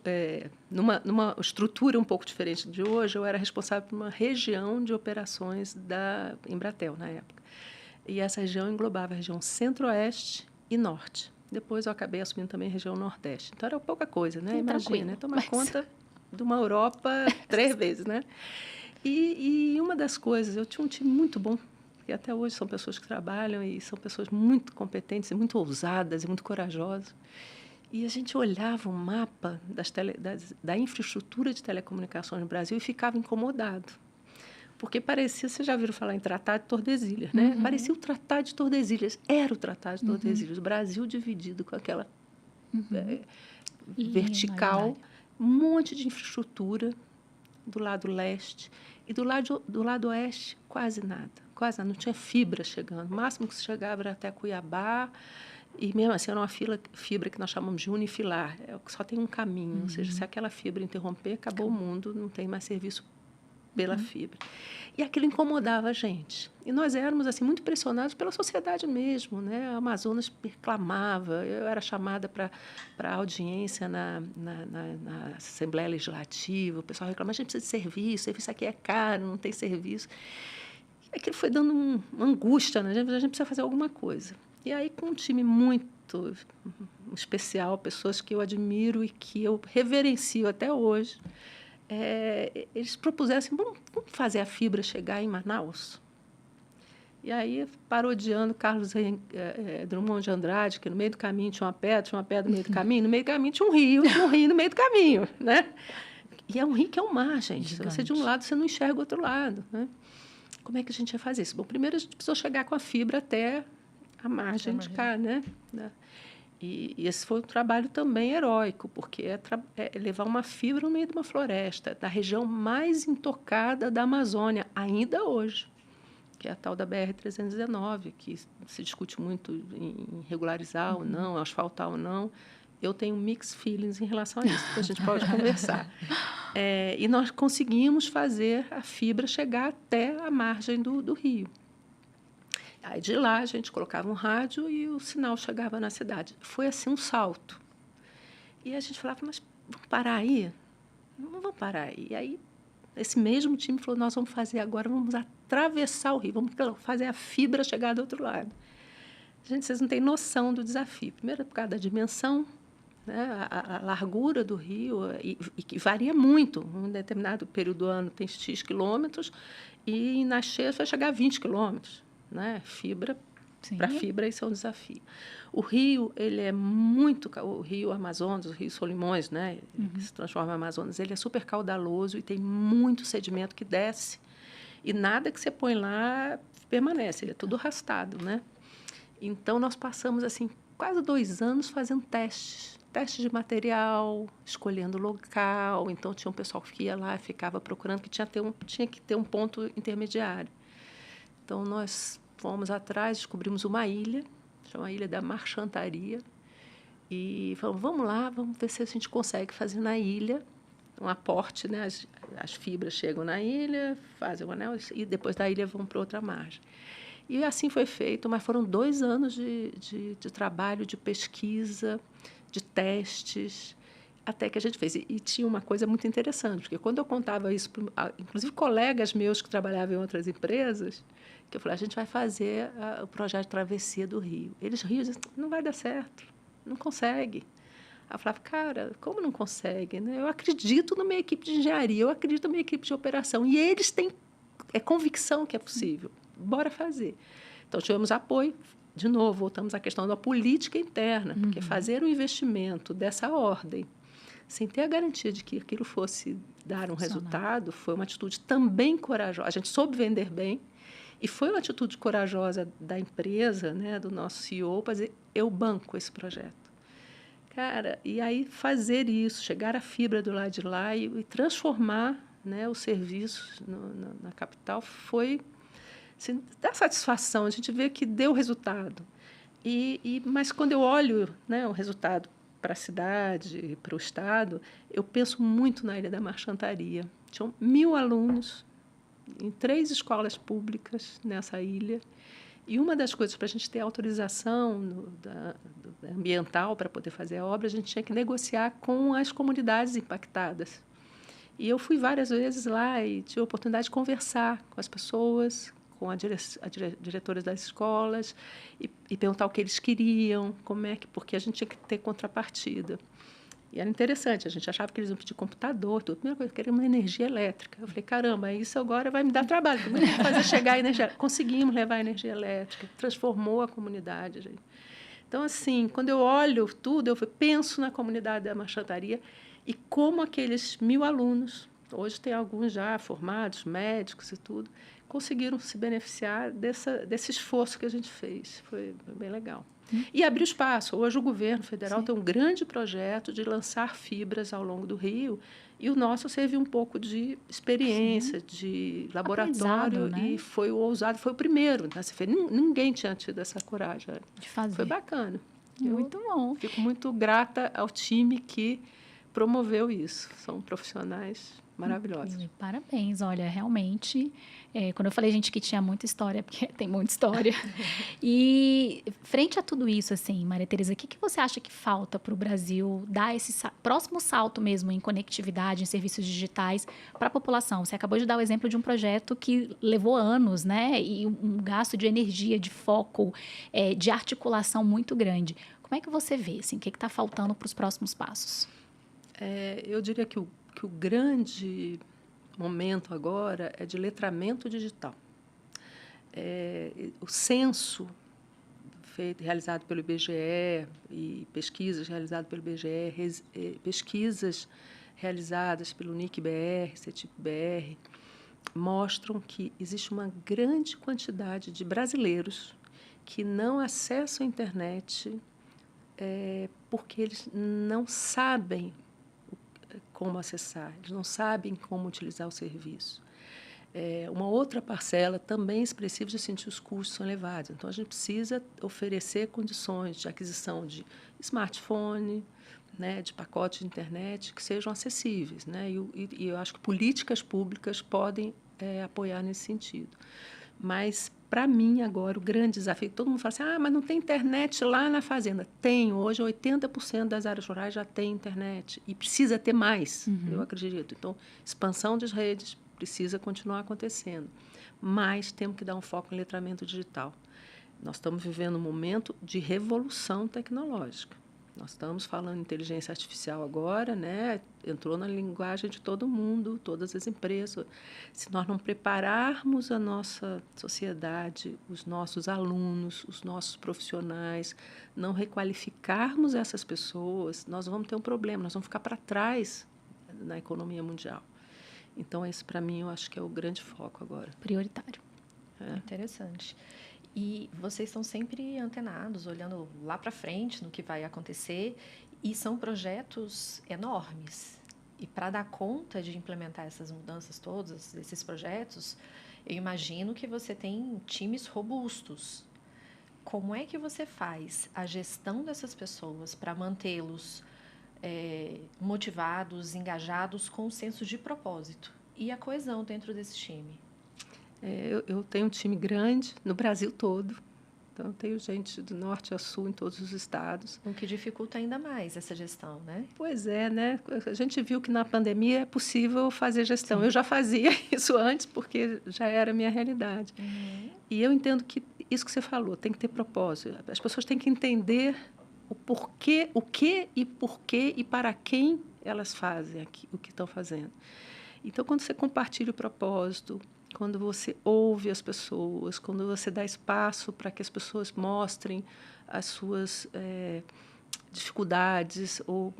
numa estrutura um pouco diferente de hoje, eu era responsável por uma região de operações da Embratel, na época. E essa região englobava a região centro-oeste e norte. Depois eu acabei assumindo também a região nordeste. Então, era pouca coisa, né? Imagina, né? Tomar conta de uma Europa 3 vezes, né? E uma das coisas, eu tinha um time muito bom, e até hoje são pessoas que trabalham e são pessoas muito competentes, e muito ousadas e muito corajosas. E a gente olhava o mapa da infraestrutura de telecomunicações no Brasil e ficava incomodado. Porque parecia, vocês já viram falar em Tratado de Tordesilhas, né? Uhum. Parecia o Tratado de Tordesilhas. Era o Tratado de Tordesilhas. O Brasil dividido com aquela vertical, um monte de infraestrutura do lado leste. E do lado oeste, quase nada. Quase nada. Não tinha fibra chegando. O máximo que se chegava era até Cuiabá. E mesmo assim, era uma fibra que nós chamamos de unifilar, só tem um caminho, ou seja, se aquela fibra interromper, acabou o mundo, não tem mais serviço pela fibra. E aquilo incomodava a gente. E nós éramos assim, muito pressionados pela sociedade mesmo, né? A Amazonas reclamava, eu era chamada para audiência na Assembleia Legislativa, o pessoal reclamava, a gente precisa de serviço aqui é caro, não tem serviço. E aquilo foi dando uma angústia, né? A gente precisa fazer alguma coisa. E aí, com um time muito especial, pessoas que eu admiro e que eu reverencio até hoje, eles propuseram assim, vamos fazer a fibra chegar em Manaus? E aí, parodiando Carlos Drummond de Andrade, que no meio do caminho tinha uma pedra no meio do caminho tinha um rio no meio do caminho, né? E é um rio que é um mar, gente. Gigante. Você de um lado, você não enxerga o outro lado, né? Como é que a gente ia fazer isso? Bom, primeiro a gente precisou chegar com a fibra até a margem de cá, né? E esse foi um trabalho também heróico, porque é levar uma fibra no meio de uma floresta, da região mais intocada da Amazônia, ainda hoje, que é a tal da BR-319, que se discute muito em regularizar ou não, asfaltar ou não. Eu tenho mixed feelings em relação a isso, depois a gente pode conversar. E nós conseguimos fazer a fibra chegar até a margem do rio. Aí, de lá, a gente colocava um rádio e o sinal chegava na cidade. Foi, assim, um salto. E a gente falava, mas vamos parar aí? Não vamos parar aí. E aí, esse mesmo time falou, nós vamos fazer agora, vamos atravessar o rio, vamos fazer a fibra chegar do outro lado. Gente, vocês não têm noção do desafio. Primeiro, por causa da dimensão, né? A largura do rio, e que varia muito. Em um determinado período do ano tem X quilômetros, e na cheia vai chegar a 20 quilômetros. Né? Para fibra, isso é um desafio. O rio, ele é muito... O rio Amazonas, o rio Solimões, né? Que se transforma em Amazonas, ele é super caudaloso e tem muito sedimento que desce. E nada que você põe lá permanece, ele é tudo arrastado, né? Então, nós passamos assim, quase 2 anos fazendo testes de material, escolhendo local. Então, tinha um pessoal que ia lá e ficava procurando, que tinha que ter um ponto intermediário. Então, nós fomos atrás, descobrimos uma ilha, chama a Ilha da Marchantaria, e falamos, vamos lá, vamos ver se a gente consegue fazer na ilha um aporte, né? As fibras chegam na ilha, fazem o anel, e depois da ilha vão para outra margem. E assim foi feito, mas foram 2 anos de trabalho, de pesquisa, de testes, até que a gente fez. E tinha uma coisa muito interessante, porque quando eu contava isso, inclusive colegas meus que trabalhavam em outras empresas, que eu falei, a gente vai fazer o projeto de travessia do rio. Eles riam e diziam, não vai dar certo, não consegue. Eu falava, cara, como não consegue? Né? Eu acredito na minha equipe de engenharia, eu acredito na minha equipe de operação, e eles têm convicção que é possível. Bora fazer. Então, tivemos apoio. De novo, voltamos à questão da política interna, porque fazer um investimento dessa ordem, sem ter a garantia de que aquilo fosse dar um resultado, foi uma atitude também corajosa. A gente soube vender bem, e foi uma atitude corajosa da empresa, né, do nosso CEO, para dizer, eu banco esse projeto. Cara, e aí fazer isso, chegar à fibra do lado de lá e transformar, né, os serviços na capital, foi assim, dá satisfação, a gente vê que deu resultado. Mas quando eu olho, né, o resultado para a cidade, para o estado, eu penso muito na Ilha da Marchantaria. Tinham 1.000 alunos em 3 escolas públicas nessa ilha. E uma das coisas, para a gente ter autorização ambiental para poder fazer a obra, a gente tinha que negociar com as comunidades impactadas. E eu fui várias vezes lá e tive a oportunidade de conversar com as pessoas, com a diretoras das escolas, e perguntar o que eles queriam, porque a gente tinha que ter contrapartida. E era interessante, a gente achava que eles iam pedir computador, tudo. A primeira coisa, queria uma energia elétrica. Eu falei, caramba, isso agora vai me dar trabalho, como é que fazer chegar a energia? Conseguimos levar a energia elétrica, transformou a comunidade, gente. Então, assim, quando eu olho tudo, eu penso na comunidade da Marchantaria e como aqueles 1.000 alunos, hoje tem alguns já formados, médicos e tudo, conseguiram se beneficiar desse esforço que a gente fez. Foi bem legal. E abrir espaço. Hoje o governo federal tem um grande projeto de lançar fibras ao longo do Rio, e o nosso serviu um pouco de experiência, de laboratório, né? E foi o ousado, foi o primeiro. Né? Ninguém tinha tido essa coragem. De fazer. Foi bacana. Muito bom. Fico muito grata ao time que promoveu isso. São profissionais maravilhosos. Parabéns, olha, realmente, quando eu falei, gente, que tinha muita história, porque tem muita história. E, frente a tudo isso, assim, Maria Tereza, o que você acha que falta para o Brasil dar esse próximo salto mesmo em conectividade, em serviços digitais para a população? Você acabou de dar o exemplo de um projeto que levou anos, né? E um gasto de energia, de foco, de articulação muito grande. Como é que você vê, assim, o que está faltando para os próximos passos? Eu diria que o grande momento agora é de letramento digital. O censo realizado pelo IBGE e pesquisas realizadas pelo IBGE, pesquisas realizadas pelo NIC-BR, CETIP-BR, mostram que existe uma grande quantidade de brasileiros que não acessam a internet porque eles não sabem como acessar, eles não sabem como utilizar o serviço. Uma outra parcela também expressiva de sentir os custos são elevados. Então, a gente precisa oferecer condições de aquisição de smartphone, né, de pacote de internet que sejam acessíveis. Né? E eu acho que políticas públicas podem apoiar nesse sentido. Mas, para mim, agora, o grande desafio, todo mundo fala assim, mas não tem internet lá na fazenda. Tem, hoje 80% das áreas rurais já tem internet e precisa ter mais, eu acredito. Então, expansão das redes precisa continuar acontecendo, mas temos que dar um foco em letramento digital. Nós estamos vivendo um momento de revolução tecnológica. Nós estamos falando de inteligência artificial agora, né? Entrou na linguagem de todo mundo, todas as empresas. Se nós não prepararmos a nossa sociedade, os nossos alunos, os nossos profissionais, não requalificarmos essas pessoas, nós vamos ter um problema, nós vamos ficar para trás na economia mundial. Então, esse, para mim, eu acho que é o grande foco agora. Prioritário. Interessante. E vocês estão sempre antenados, olhando lá para frente no que vai acontecer, e são projetos enormes. E para dar conta de implementar essas mudanças todas, esses projetos, eu imagino que você tem times robustos. Como é que você faz a gestão dessas pessoas para mantê-los motivados, engajados, com um senso de propósito? E a coesão dentro desse time? Eu tenho um time grande no Brasil todo. Então, eu tenho gente do norte a sul em todos os estados. O que dificulta ainda mais essa gestão, né? Pois é, né? A gente viu que na pandemia é possível fazer gestão. Sim. Eu já fazia isso antes, porque já era a minha realidade. E eu entendo que isso que você falou, tem que ter propósito. As pessoas têm que entender o porquê, o que e porquê e para quem elas fazem o que estão fazendo. Então, quando você compartilha o propósito, quando você ouve as pessoas, quando você dá espaço para que as pessoas mostrem as suas dificuldades ou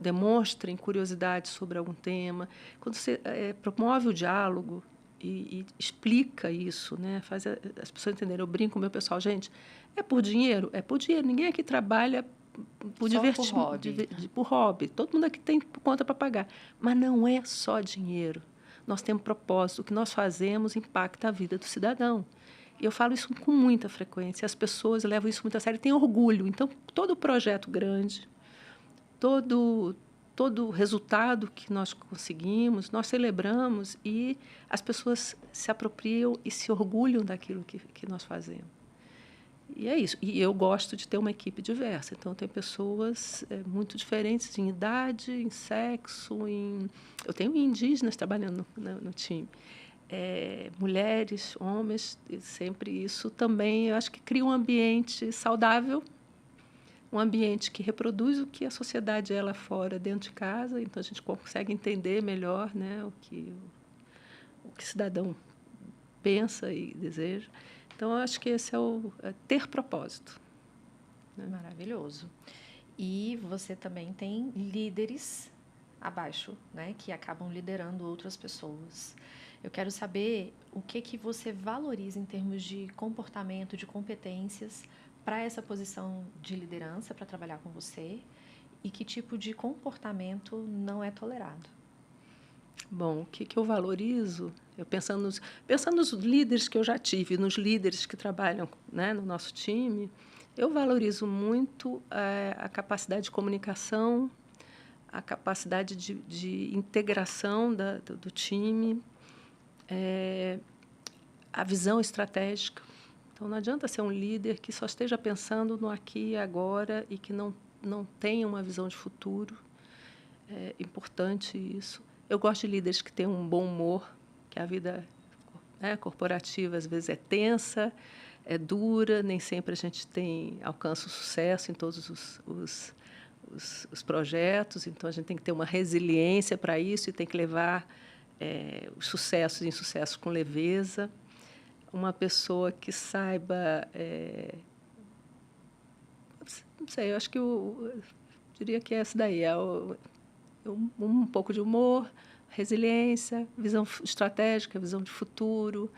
demonstrem curiosidade sobre algum tema, quando você promove o diálogo e explica isso, né? Faz as pessoas entenderem. Eu brinco com o meu pessoal, gente, é por dinheiro? É por dinheiro. Ninguém aqui trabalha por divertimento, por hobby. Todo mundo aqui tem conta para pagar. Mas não é só dinheiro. nós temos propósito, o que nós fazemos impacta a vida do cidadão. E eu falo isso com muita frequência, as pessoas levam isso muito a sério, têm orgulho. Então, todo projeto grande, todo resultado que nós conseguimos, nós celebramos e as pessoas se apropriam e se orgulham daquilo que nós fazemos. E é isso. E eu gosto de ter uma equipe diversa. Então, tem pessoas muito diferentes em idade, em sexo. Eu tenho indígenas trabalhando no time. Mulheres, homens, e sempre isso também, eu acho que cria um ambiente saudável, um ambiente que reproduz o que a sociedade é lá fora, dentro de casa. Então, a gente consegue entender melhor, né, o que o cidadão pensa e deseja. Então, eu acho que esse é ter propósito. Né? Maravilhoso. E você também tem líderes abaixo, né, que acabam liderando outras pessoas. Eu quero saber o que você valoriza em termos de comportamento, de competências para essa posição de liderança, para trabalhar com você, e que tipo de comportamento não é tolerado. Bom, o que eu valorizo, pensando nos líderes que eu já tive, nos líderes que trabalham, né, no nosso time, eu valorizo muito a capacidade de comunicação, a capacidade de integração do time, a visão estratégica. Então, não adianta ser um líder que só esteja pensando no aqui e agora e que não tenha uma visão de futuro. É importante isso. Eu gosto de líderes que têm um bom humor, que a vida corporativa, às vezes, é tensa, é dura, nem sempre a gente alcança o sucesso em todos os projetos, então a gente tem que ter uma resiliência para isso e tem que levar os sucessos e insucessos com leveza. Uma pessoa que saiba... não sei, eu acho que eu diria que essa daí é um pouco de humor, resiliência, visão estratégica, visão de futuro,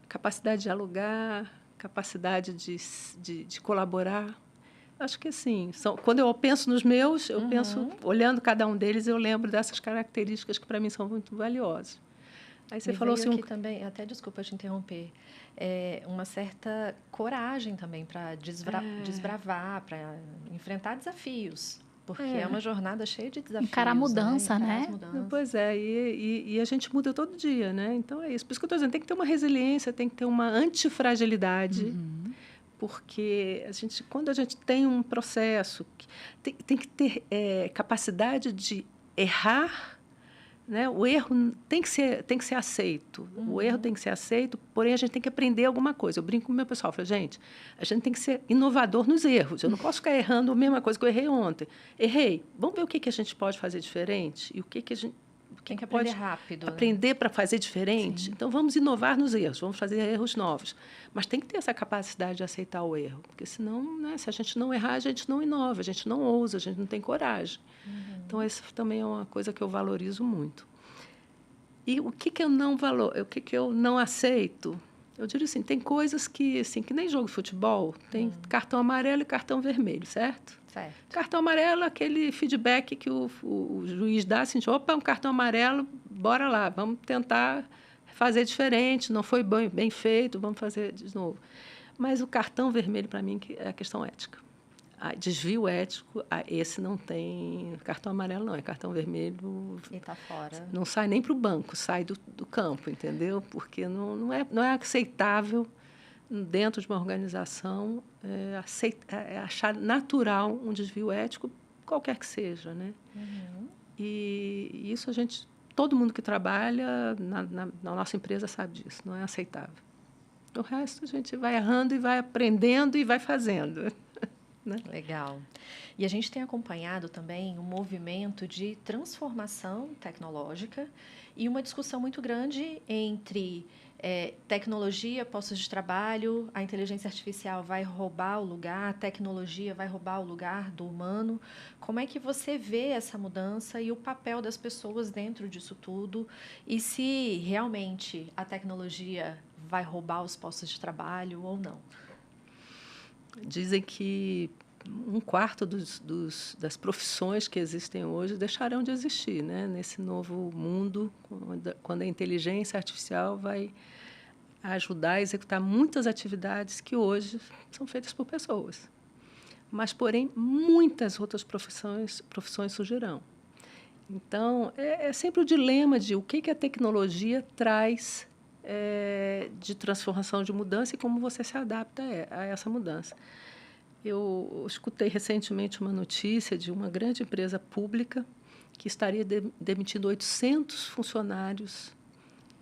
capacidade de dialogar, capacidade de colaborar. Acho que assim, quando eu penso nos meus, eu penso, olhando cada um deles, eu lembro dessas características que para mim são muito valiosas. Aí você falou assim, aqui também, até desculpa te interromper, uma certa coragem também para desbravar, para enfrentar desafios. Porque é uma jornada cheia de desafios. Encarar a mudança, né? Encarar as mudanças. Pois é, e a gente muda todo dia, né? Então é isso. Por isso que eu estou dizendo, tem que ter uma resiliência, tem que ter uma antifragilidade, porque quando a gente tem um processo, tem que ter capacidade de errar. Né? O erro tem que ser aceito. O erro tem que ser aceito, porém, a gente tem que aprender alguma coisa. Eu brinco com o meu pessoal, falo, gente, a gente tem que ser inovador nos erros. Eu não posso ficar errando a mesma coisa que eu errei ontem. Errei. Vamos ver o que a gente pode fazer diferente e o que a gente tem que aprender rápido. Aprender para fazer diferente. Sim. Então, vamos inovar nos erros, vamos fazer erros novos. Mas tem que ter essa capacidade de aceitar o erro, porque senão, né, se a gente não errar, a gente não inova, a gente não ousa, a gente não tem coragem. Então, isso também é uma coisa que eu valorizo muito. E o que eu não valorizo, o que eu não aceito? Eu diria assim, tem coisas que nem jogo de futebol, tem cartão amarelo e cartão vermelho, certo? Certo. Cartão amarelo, aquele feedback que o juiz dá, assim, opa, um cartão amarelo, bora lá, vamos tentar fazer diferente, não foi bem feito, vamos fazer de novo. Mas o cartão vermelho, para mim, é a questão ética. Desvio ético, esse não tem cartão amarelo, não, é cartão vermelho. E está fora. Não sai nem para o banco, sai do campo, entendeu? Porque não é aceitável, dentro de uma organização, achar natural um desvio ético, qualquer que seja, né? E isso todo mundo que trabalha na nossa empresa sabe disso, não é aceitável. O resto a gente vai errando e vai aprendendo e vai fazendo. Né? Legal. E a gente tem acompanhado também um movimento de transformação tecnológica e uma discussão muito grande entre tecnologia, postos de trabalho, a inteligência artificial vai roubar o lugar, a tecnologia vai roubar o lugar do humano. Como é que você vê essa mudança e o papel das pessoas dentro disso tudo? E se realmente a tecnologia vai roubar os postos de trabalho ou não? Dizem que 1/4 das profissões que existem hoje deixarão de existir, né? Nesse novo mundo, quando a inteligência artificial vai ajudar a executar muitas atividades que hoje são feitas por pessoas. Mas, porém, muitas outras profissões surgirão. Então, é sempre o dilema de o que a tecnologia traz de transformação, de mudança e como você se adapta a essa mudança. Eu escutei recentemente uma notícia de uma grande empresa pública que estaria demitindo 800 funcionários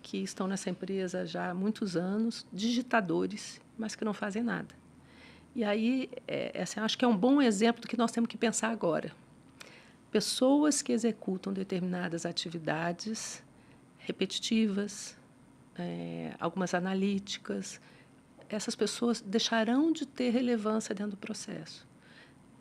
que estão nessa empresa já há muitos anos, digitadores, mas que não fazem nada. E aí, assim, acho que é um bom exemplo do que nós temos que pensar agora. Pessoas que executam determinadas atividades repetitivas, algumas analíticas, essas pessoas deixarão de ter relevância dentro do processo.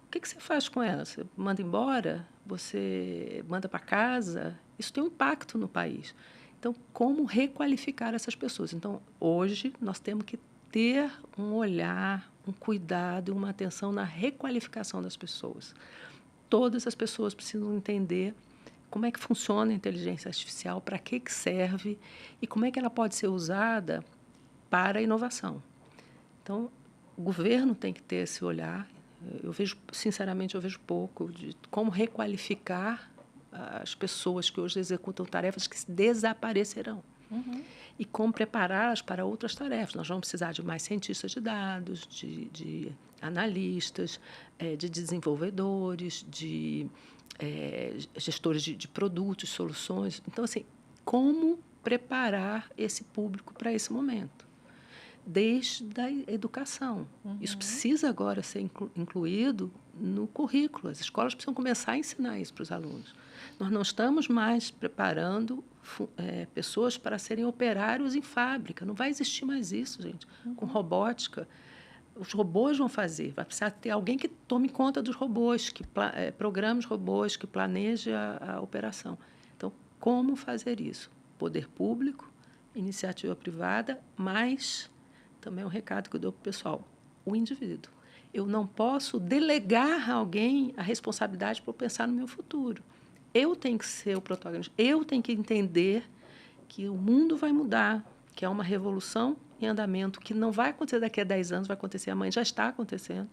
O que você faz com elas? Você manda embora? Você manda para casa? Isso tem um impacto no país. Então, como requalificar essas pessoas? Então, hoje, nós temos que ter um olhar, um cuidado e uma atenção na requalificação das pessoas. Todas as pessoas precisam entender como é que funciona a inteligência artificial, para que serve e como é que ela pode ser usada para a inovação. Então, o governo tem que ter esse olhar. Sinceramente, eu vejo pouco de como requalificar as pessoas que hoje executam tarefas que desaparecerão. Uhum. E como prepará-las para outras tarefas. Nós vamos precisar de mais cientistas de dados, de analistas, de desenvolvedores, de gestores de produtos, soluções. Então, assim, como preparar esse público para esse momento? Desde a educação. Uhum. Isso precisa agora ser incluído no currículo. As escolas precisam começar a ensinar isso para os alunos. Nós não estamos mais preparando pessoas para serem operários em fábrica. Não vai existir mais isso, gente. Uhum. Com robótica, os robôs vão fazer. Vai precisar ter alguém que tome conta dos robôs, que programe os robôs, que planeje a operação. Então, como fazer isso? Poder público, iniciativa privada, mas também um recado que eu dou para o pessoal, o indivíduo. Eu não posso delegar a alguém a responsabilidade para pensar no meu futuro. Eu tenho que ser o protagonista. Eu tenho que entender que o mundo vai mudar, que é uma revolução em andamento, que não vai acontecer daqui a 10 anos, vai acontecer amanhã, já está acontecendo,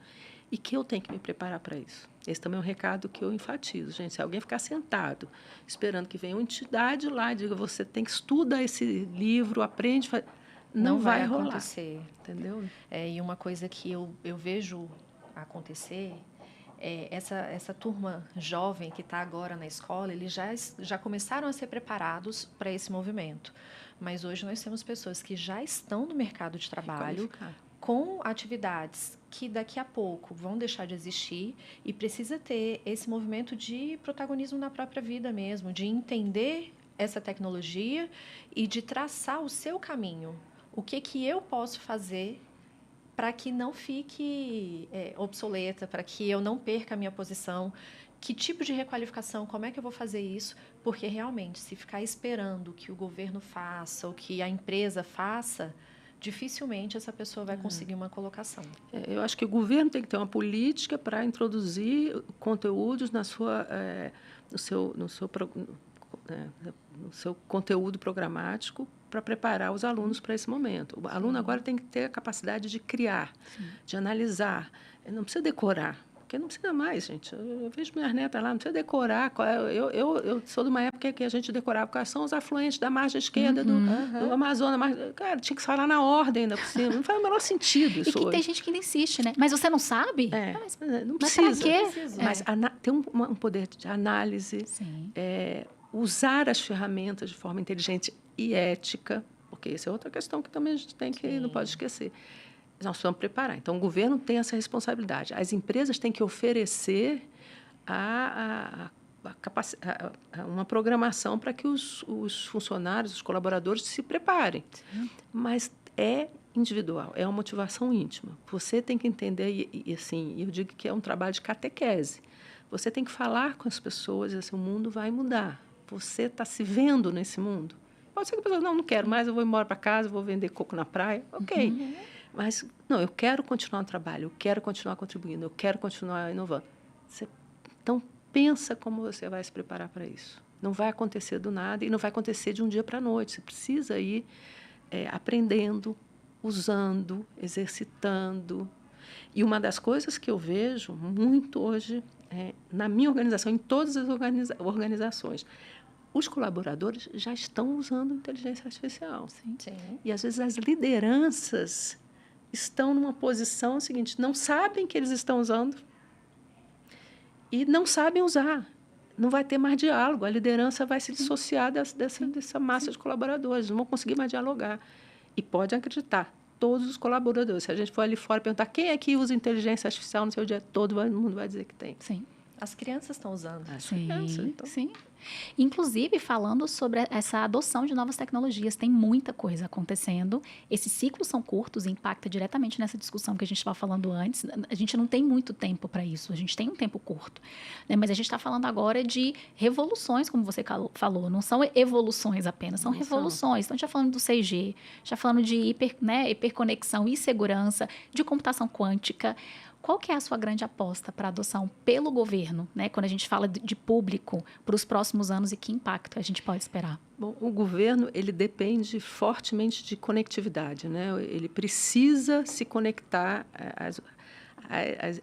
e que eu tenho que me preparar para isso. Esse também é um recado que eu enfatizo. Gente, se alguém ficar sentado, esperando que venha uma entidade lá e diga, você tem que estudar esse livro, aprende... Não vai rolar. Acontecer. Entendeu? E uma coisa que eu vejo acontecer é essa turma jovem que está agora na escola, eles já começaram a ser preparados para esse movimento. Mas hoje nós temos pessoas que já estão no mercado de trabalho com atividades que daqui a pouco vão deixar de existir e precisa ter esse movimento de protagonismo na própria vida mesmo, de entender essa tecnologia e de traçar o seu caminho. O que eu posso fazer para que não fique obsoleta, para que eu não perca a minha posição? Que tipo de requalificação? Como é que eu vou fazer isso? Porque, realmente, se ficar esperando que o governo faça ou que a empresa faça, dificilmente essa pessoa vai conseguir uma colocação. Eu acho que o governo tem que ter uma política para introduzir conteúdos no seu conteúdo programático para preparar os alunos para esse momento. O aluno agora tem que ter a capacidade de criar, de analisar. Não precisa decorar, porque não precisa mais, gente. Eu vejo minhas netas lá, não precisa decorar. Eu sou de uma época que a gente decorava quais são os afluentes da margem esquerda do Amazonas. Cara, tinha que falar na ordem ainda por cima. Não faz o menor sentido isso hoje. Tem gente que ainda insiste, né? Mas você não sabe? Não precisa. Mas para quê? Mas tem um poder de análise. Usar as ferramentas de forma inteligente e ética, porque essa é outra questão que também a gente não pode esquecer. Nós precisamos preparar. Então, o governo tem essa responsabilidade. As empresas têm que oferecer uma programação para que os funcionários, os colaboradores se preparem. Mas é individual, é uma motivação íntima. Você tem que entender, assim, eu digo que é um trabalho de catequese. Você tem que falar com as pessoas, assim, o mundo vai mudar. Você está se vendo nesse mundo? Pode ser que a pessoa, não quero mais, eu vou embora para casa, vou vender coco na praia. Ok. Mas, não, eu quero continuar no trabalho, eu quero continuar contribuindo, eu quero continuar inovando. Então, pensa como você vai se preparar para isso. Não vai acontecer do nada e não vai acontecer de um dia para a noite. Você precisa ir aprendendo, usando, exercitando. E uma das coisas que eu vejo muito hoje na minha organização, em todas as organizações, os colaboradores já estão usando inteligência artificial. Sim. E, às vezes, as lideranças estão numa posição seguinte, não sabem que eles estão usando e não sabem usar. Não vai ter mais diálogo, a liderança vai se dissociar dessa massa de colaboradores, não vão conseguir mais dialogar. E pode acreditar, todos os colaboradores, se a gente for ali fora e perguntar quem é que usa inteligência artificial no seu dia, todo mundo vai dizer que tem. Sim. As crianças estão usando. As Sim, crianças, então. sim. Inclusive, falando sobre essa adoção de novas tecnologias, tem muita coisa acontecendo. Esses ciclos são curtos e impacta diretamente nessa discussão que a gente estava falando antes. A gente não tem muito tempo para isso, a gente tem um tempo curto. Né? Mas a gente está falando agora de revoluções, como você falou. Não são evoluções apenas, são revoluções. Então, a gente está falando do 6G, já falando de hiperconexão e segurança, de computação quântica. Qual que é a sua grande aposta para a adoção pelo governo, né? Quando a gente fala de público para os próximos anos e que impacto a gente pode esperar? Bom, o governo ele depende fortemente de conectividade, né? Ele precisa se conectar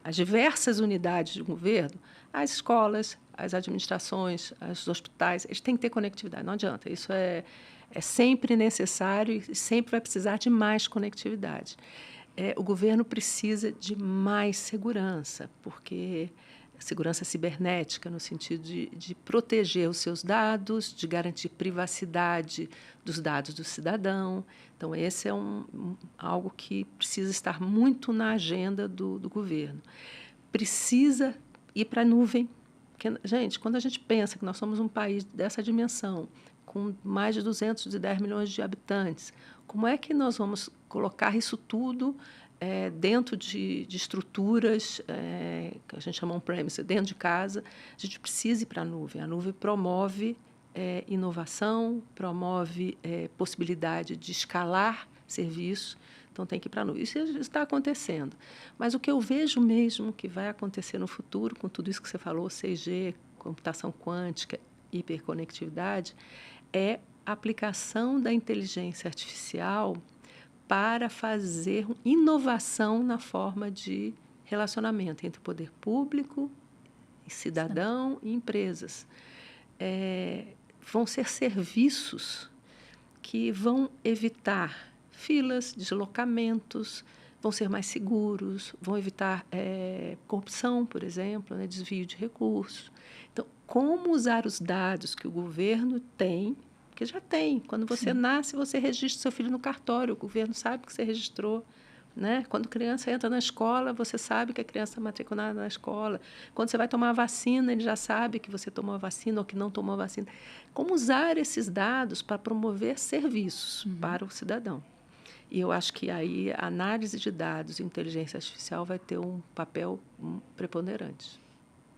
às diversas unidades do governo, às escolas, às administrações, aos hospitais. Eles têm que ter conectividade, não adianta. Isso é sempre necessário e sempre vai precisar de mais conectividade. O governo precisa de mais segurança, porque segurança cibernética, no sentido de proteger os seus dados, de garantir privacidade dos dados do cidadão. Então, esse é algo que precisa estar muito na agenda do governo. Precisa ir para a nuvem. Porque, gente, quando a gente pensa que nós somos um país dessa dimensão, com mais de 210 milhões de habitantes, como é que nós vamos colocar isso tudo dentro de estruturas que a gente chama on-premise, dentro de casa? A gente precisa ir para a nuvem. A nuvem promove inovação, promove possibilidade de escalar serviços, então tem que ir para a nuvem. Isso está acontecendo. Mas o que eu vejo mesmo que vai acontecer no futuro, com tudo isso que você falou, 6G, computação quântica, hiperconectividade, é a aplicação da inteligência artificial para fazer inovação na forma de relacionamento entre o poder público, cidadão e empresas. Vão ser serviços que vão evitar filas, deslocamentos, vão ser mais seguros, vão evitar corrupção, por exemplo, né, desvio de recursos. Então, como usar os dados que o governo tem, porque já tem. Quando você nasce, você registra seu filho no cartório, o governo sabe que você registrou. Né? Quando a criança entra na escola, você sabe que a criança está matriculada na escola. Quando você vai tomar a vacina, ele já sabe que você tomou a vacina ou que não tomou a vacina. Como usar esses dados para promover serviços para o cidadão? E eu acho que aí a análise de dados e inteligência artificial vai ter um papel preponderante.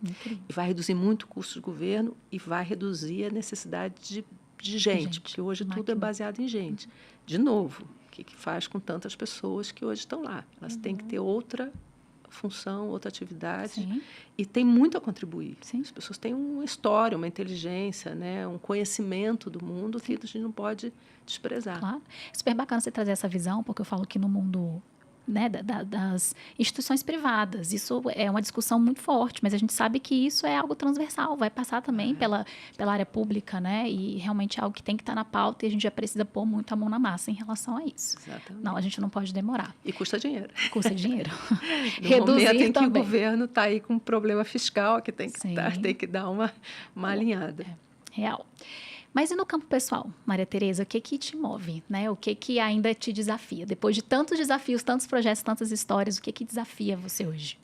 Incrível. E vai reduzir muito o custo do governo e vai reduzir a necessidade de gente, porque hoje tudo é baseado em gente. De novo, o que faz com tantas pessoas que hoje estão lá? Elas têm que ter outra função, outra atividade. Sim. E tem muito a contribuir. Sim. As pessoas têm uma história, uma inteligência, né, um conhecimento do mundo que a gente não pode desprezar. Claro. É super bacana você trazer essa visão, porque eu falo que no mundo, né, das instituições privadas, isso é uma discussão muito forte, mas a gente sabe que isso é algo transversal, vai passar também pela área pública, né, e realmente é algo que tem que estar na pauta e a gente já precisa pôr muito a mão na massa em relação a isso. Exatamente. Não, a gente não pode demorar. E custa dinheiro. Custa dinheiro. No Reduzir momento em que também. o governo está aí com um problema fiscal que tem que dar uma alinhada. Real. Mas e no campo pessoal, Maria Tereza, o que te move, né? O que ainda te desafia? Depois de tantos desafios, tantos projetos, tantas histórias, o que desafia você hoje?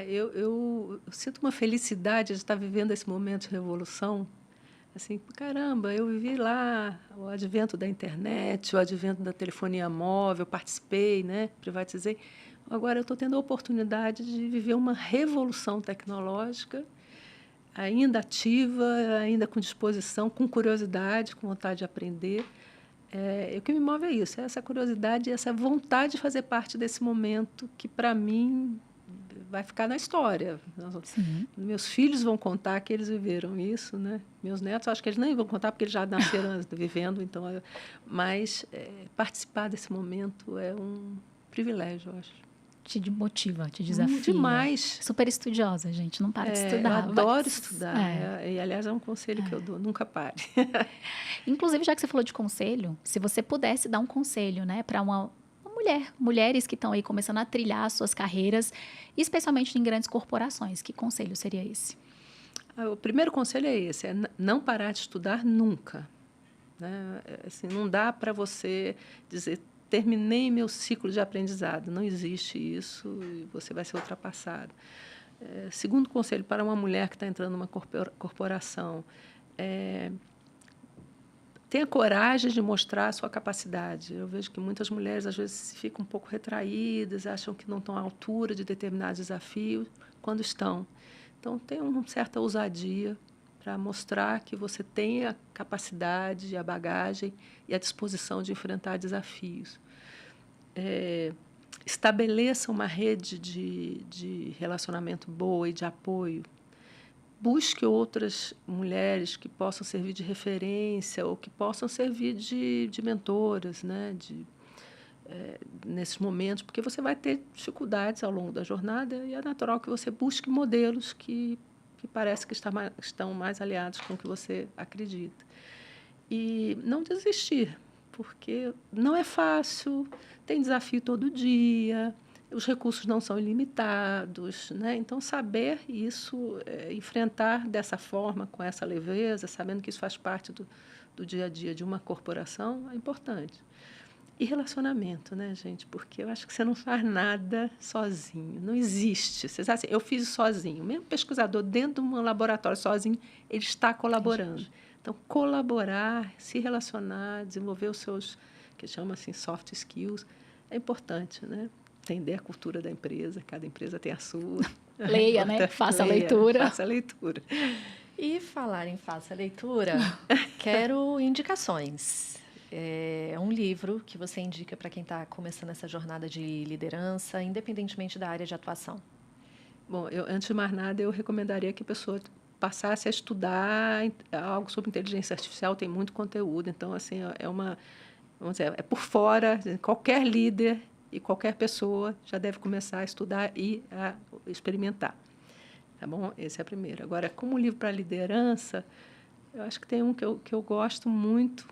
Eu sinto uma felicidade de estar vivendo esse momento de revolução. Assim, caramba, eu vivi lá o advento da internet, o advento da telefonia móvel, participei, né? Privatizei. Agora eu estou tendo a oportunidade de viver uma revolução tecnológica, ainda ativa, ainda com disposição, com curiosidade, com vontade de aprender. O que me move é isso, é essa curiosidade, essa vontade de fazer parte desse momento que, para mim, vai ficar na história. Sim. Meus filhos vão contar que eles viveram isso, né? Meus netos, acho que eles nem vão contar porque eles já nasceram vivendo, então. Mas participar desse momento é um privilégio, eu acho. Te motiva, te desafia. Demais. Super estudiosa, gente, não para de estudar. Eu adoro estudar. E, aliás, é um conselho que eu dou, nunca pare. Inclusive, já que você falou de conselho, se você pudesse dar um conselho, né, para uma mulheres que estão aí começando a trilhar suas carreiras, especialmente em grandes corporações, que conselho seria esse? O primeiro conselho é esse, não parar de estudar nunca. Né? Assim, não dá para você dizer, terminei meu ciclo de aprendizado. Não existe isso e você vai ser ultrapassado. Segundo conselho para uma mulher que está entrando numa corporação, tenha coragem de mostrar a sua capacidade. Eu vejo que muitas mulheres, às vezes, ficam um pouco retraídas, acham que não estão à altura de determinados desafios, quando estão. Então, tenha uma certa ousadia para mostrar que você tem a capacidade, a bagagem e a disposição de enfrentar desafios. Estabeleça uma rede de relacionamento boa e de apoio. Busque outras mulheres que possam servir de referência ou que possam servir de mentoras, né? Nesses momentos, porque você vai ter dificuldades ao longo da jornada e é natural que você busque modelos que parece que estão mais aliados com o que você acredita. E não desistir, porque não é fácil, tem desafio todo dia, os recursos não são ilimitados, né? Então, saber isso, enfrentar dessa forma, com essa leveza, sabendo que isso faz parte do dia a dia de uma corporação, é importante. E relacionamento, né, gente? Porque eu acho que você não faz nada sozinho, não existe. Você sabe assim, eu fiz sozinho. Mesmo pesquisador dentro de um laboratório sozinho, ele está colaborando. Então, colaborar, se relacionar, desenvolver os seus, que chama assim, soft skills, é importante, né? Entender a cultura da empresa, cada empresa tem a sua. Leia, né? Faça a leitura. Faça a leitura. E falar em faça a leitura, quero indicações. Um livro que você indica para quem está começando essa jornada de liderança, independentemente da área de atuação. Bom, antes de mais nada, eu recomendaria que a pessoa passasse a estudar algo sobre inteligência artificial, tem muito conteúdo, então, assim, vamos dizer, é por fora, qualquer líder e qualquer pessoa já deve começar a estudar e a experimentar. Tá bom? Esse é o primeiro. Agora, como livro para liderança, eu acho que tem um que eu gosto muito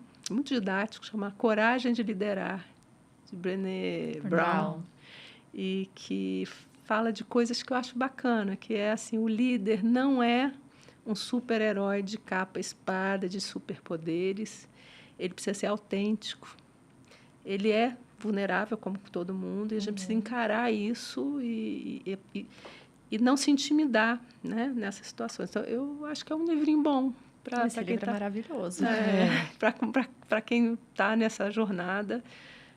didático, chama Coragem de Liderar, de Brené Brown, e que fala de coisas que eu acho bacana, que é assim, o líder não é um super-herói de capa e espada, de superpoderes, ele precisa ser autêntico, ele é vulnerável como todo mundo, e a gente precisa encarar isso e não se intimidar, né, nessas situações. Então, eu acho que é um livrinho bom. Esse livro é maravilhoso. Para quem está nessa jornada,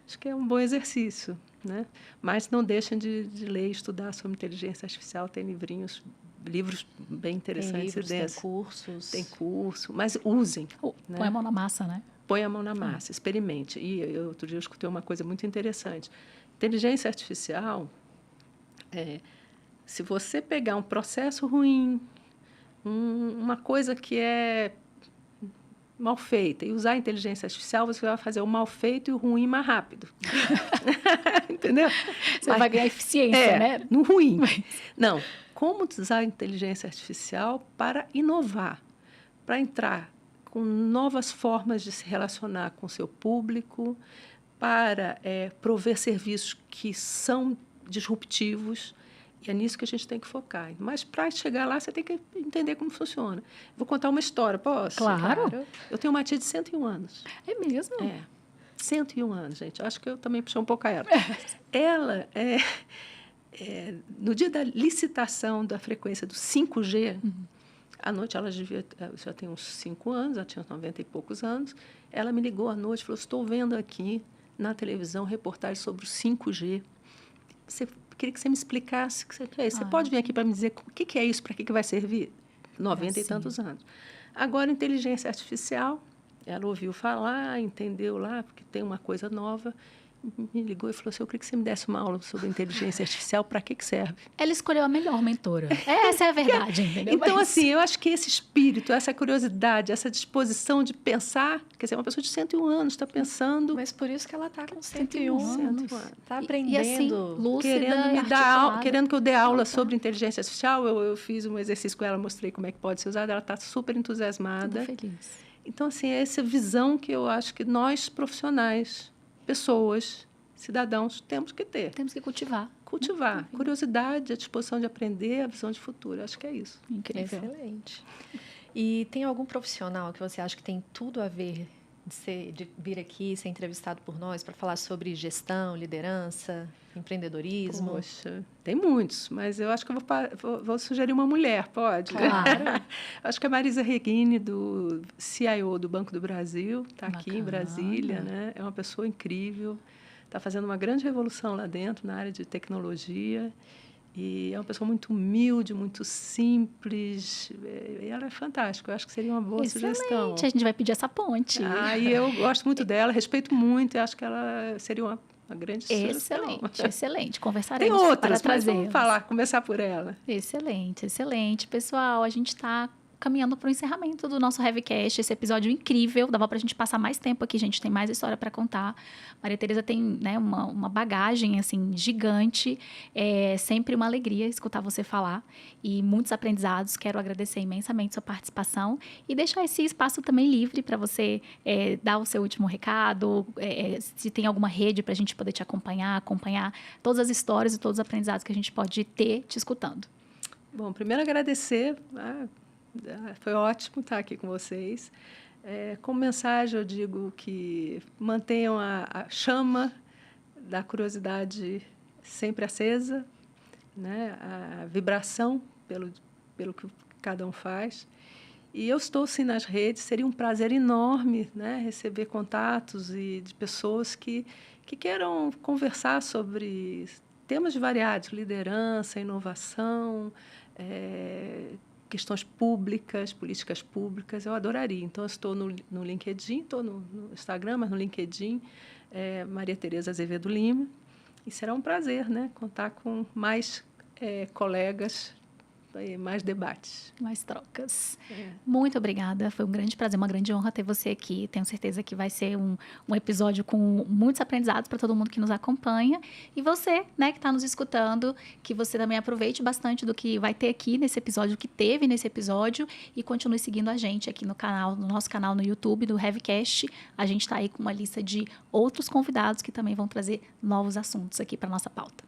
acho que é um bom exercício, né? Mas não deixem de ler e estudar sobre inteligência artificial. Tem livros bem interessantes. Tem cursos. Tem curso, mas usem. Né? Põe a mão na massa, né? Põe a mão na massa, experimente. E outro dia eu escutei uma coisa muito interessante. Inteligência artificial, se você pegar um processo ruim, uma coisa que é mal feita e usar a inteligência artificial, você vai fazer o mal feito e o ruim mais rápido. Entendeu? Você vai ganhar eficiência, né? No ruim. Não. Como usar a inteligência artificial para inovar, para entrar com novas formas de se relacionar com o seu público, para prover serviços que são disruptivos. E é nisso que a gente tem que focar. Mas, para chegar lá, você tem que entender como funciona. Vou contar uma história, posso? Claro. Eu tenho uma tia de 101 anos. É mesmo? 101 anos, gente. Acho que eu também puxei um pouco a ela. Ela, no dia da licitação da frequência do 5G, à noite ela já tem uns 5 anos, ela tinha 90 e poucos anos, ela me ligou à noite e falou, estou vendo aqui na televisão reportagem sobre o 5G. Queria que você me explicasse o que é isso. Você pode vir aqui para me dizer o que é isso, para que vai servir? 90 e tantos anos. Agora, inteligência artificial, ela ouviu falar, entendeu lá, porque tem uma coisa nova, me ligou e falou assim, eu queria que você me desse uma aula sobre inteligência artificial, para que serve? Ela escolheu a melhor mentora. Essa é a verdade, entendeu? Então, assim, eu acho que esse espírito, essa curiosidade, essa disposição de pensar, quer dizer, uma pessoa de 101 anos está pensando... Mas por isso que ela está com 101 anos. Está aprendendo. E assim, lúcida, querendo me dar aula, querendo que eu dê aula Tá. sobre inteligência artificial, eu fiz um exercício com ela, mostrei como é que pode ser usada, ela está super entusiasmada. Tudo feliz. Então, assim, é essa visão que eu acho que nós, profissionais, pessoas, cidadãos, temos que ter. Temos que cultivar. Cultivar. Curiosidade, a disposição de aprender, a visão de futuro. Acho que é isso. Incrível. Excelente. E tem algum profissional que você acha que tem tudo a ver de vir aqui ser entrevistado por nós para falar sobre gestão, liderança, empreendedorismo? Poxa, tem muitos, mas eu acho que eu vou sugerir uma mulher, pode? Claro. Acho que a Marisa Reguini, do CIO do Banco do Brasil, está aqui em Bacana. Brasília, né? É uma pessoa incrível, está fazendo uma grande revolução lá dentro, na área de tecnologia, e é uma pessoa muito humilde, muito simples, e ela é fantástica, eu acho que seria uma boa sugestão. A gente vai pedir essa ponte. E eu gosto muito dela, respeito muito, e acho que ela seria uma grande sugestão. Excelente. Conversaremos Tem outras, para mas trazer. vamos começar por ela. Excelente. Pessoal, a gente está caminhando para o encerramento do nosso Heavycast, esse episódio incrível, dava para a gente passar mais tempo aqui, a gente tem mais história para contar. Maria Tereza tem, né, uma bagagem assim gigante, é sempre uma alegria escutar você falar e muitos aprendizados. Quero agradecer imensamente sua participação e deixar esse espaço também livre para você dar o seu último recado, se tem alguma rede para a gente poder te acompanhar todas as histórias e todos os aprendizados que a gente pode ter te escutando. Bom, primeiro agradecer, foi ótimo estar aqui com vocês. Como mensagem, eu digo que mantenham a chama da curiosidade sempre acesa, né? A vibração pelo que cada um faz. E eu estou, sim, nas redes. Seria um prazer enorme, né, receber contatos de pessoas que queiram conversar sobre temas variados, liderança, inovação, questões públicas, políticas públicas, eu adoraria. Então, eu estou no LinkedIn, estou no Instagram, mas no LinkedIn, Maria Tereza Azevedo Lima, e será um prazer, né, contar com mais colegas, mais debates. Mais trocas. Muito obrigada, foi um grande prazer, uma grande honra ter você aqui. Tenho certeza que vai ser um episódio com muitos aprendizados para todo mundo que nos acompanha. E você, né, que está nos escutando, que você também aproveite bastante do que vai ter aqui nesse episódio, que teve nesse episódio, e continue seguindo a gente aqui no nosso canal no YouTube, do Heavycast. A gente está aí com uma lista de outros convidados que também vão trazer novos assuntos aqui para nossa pauta.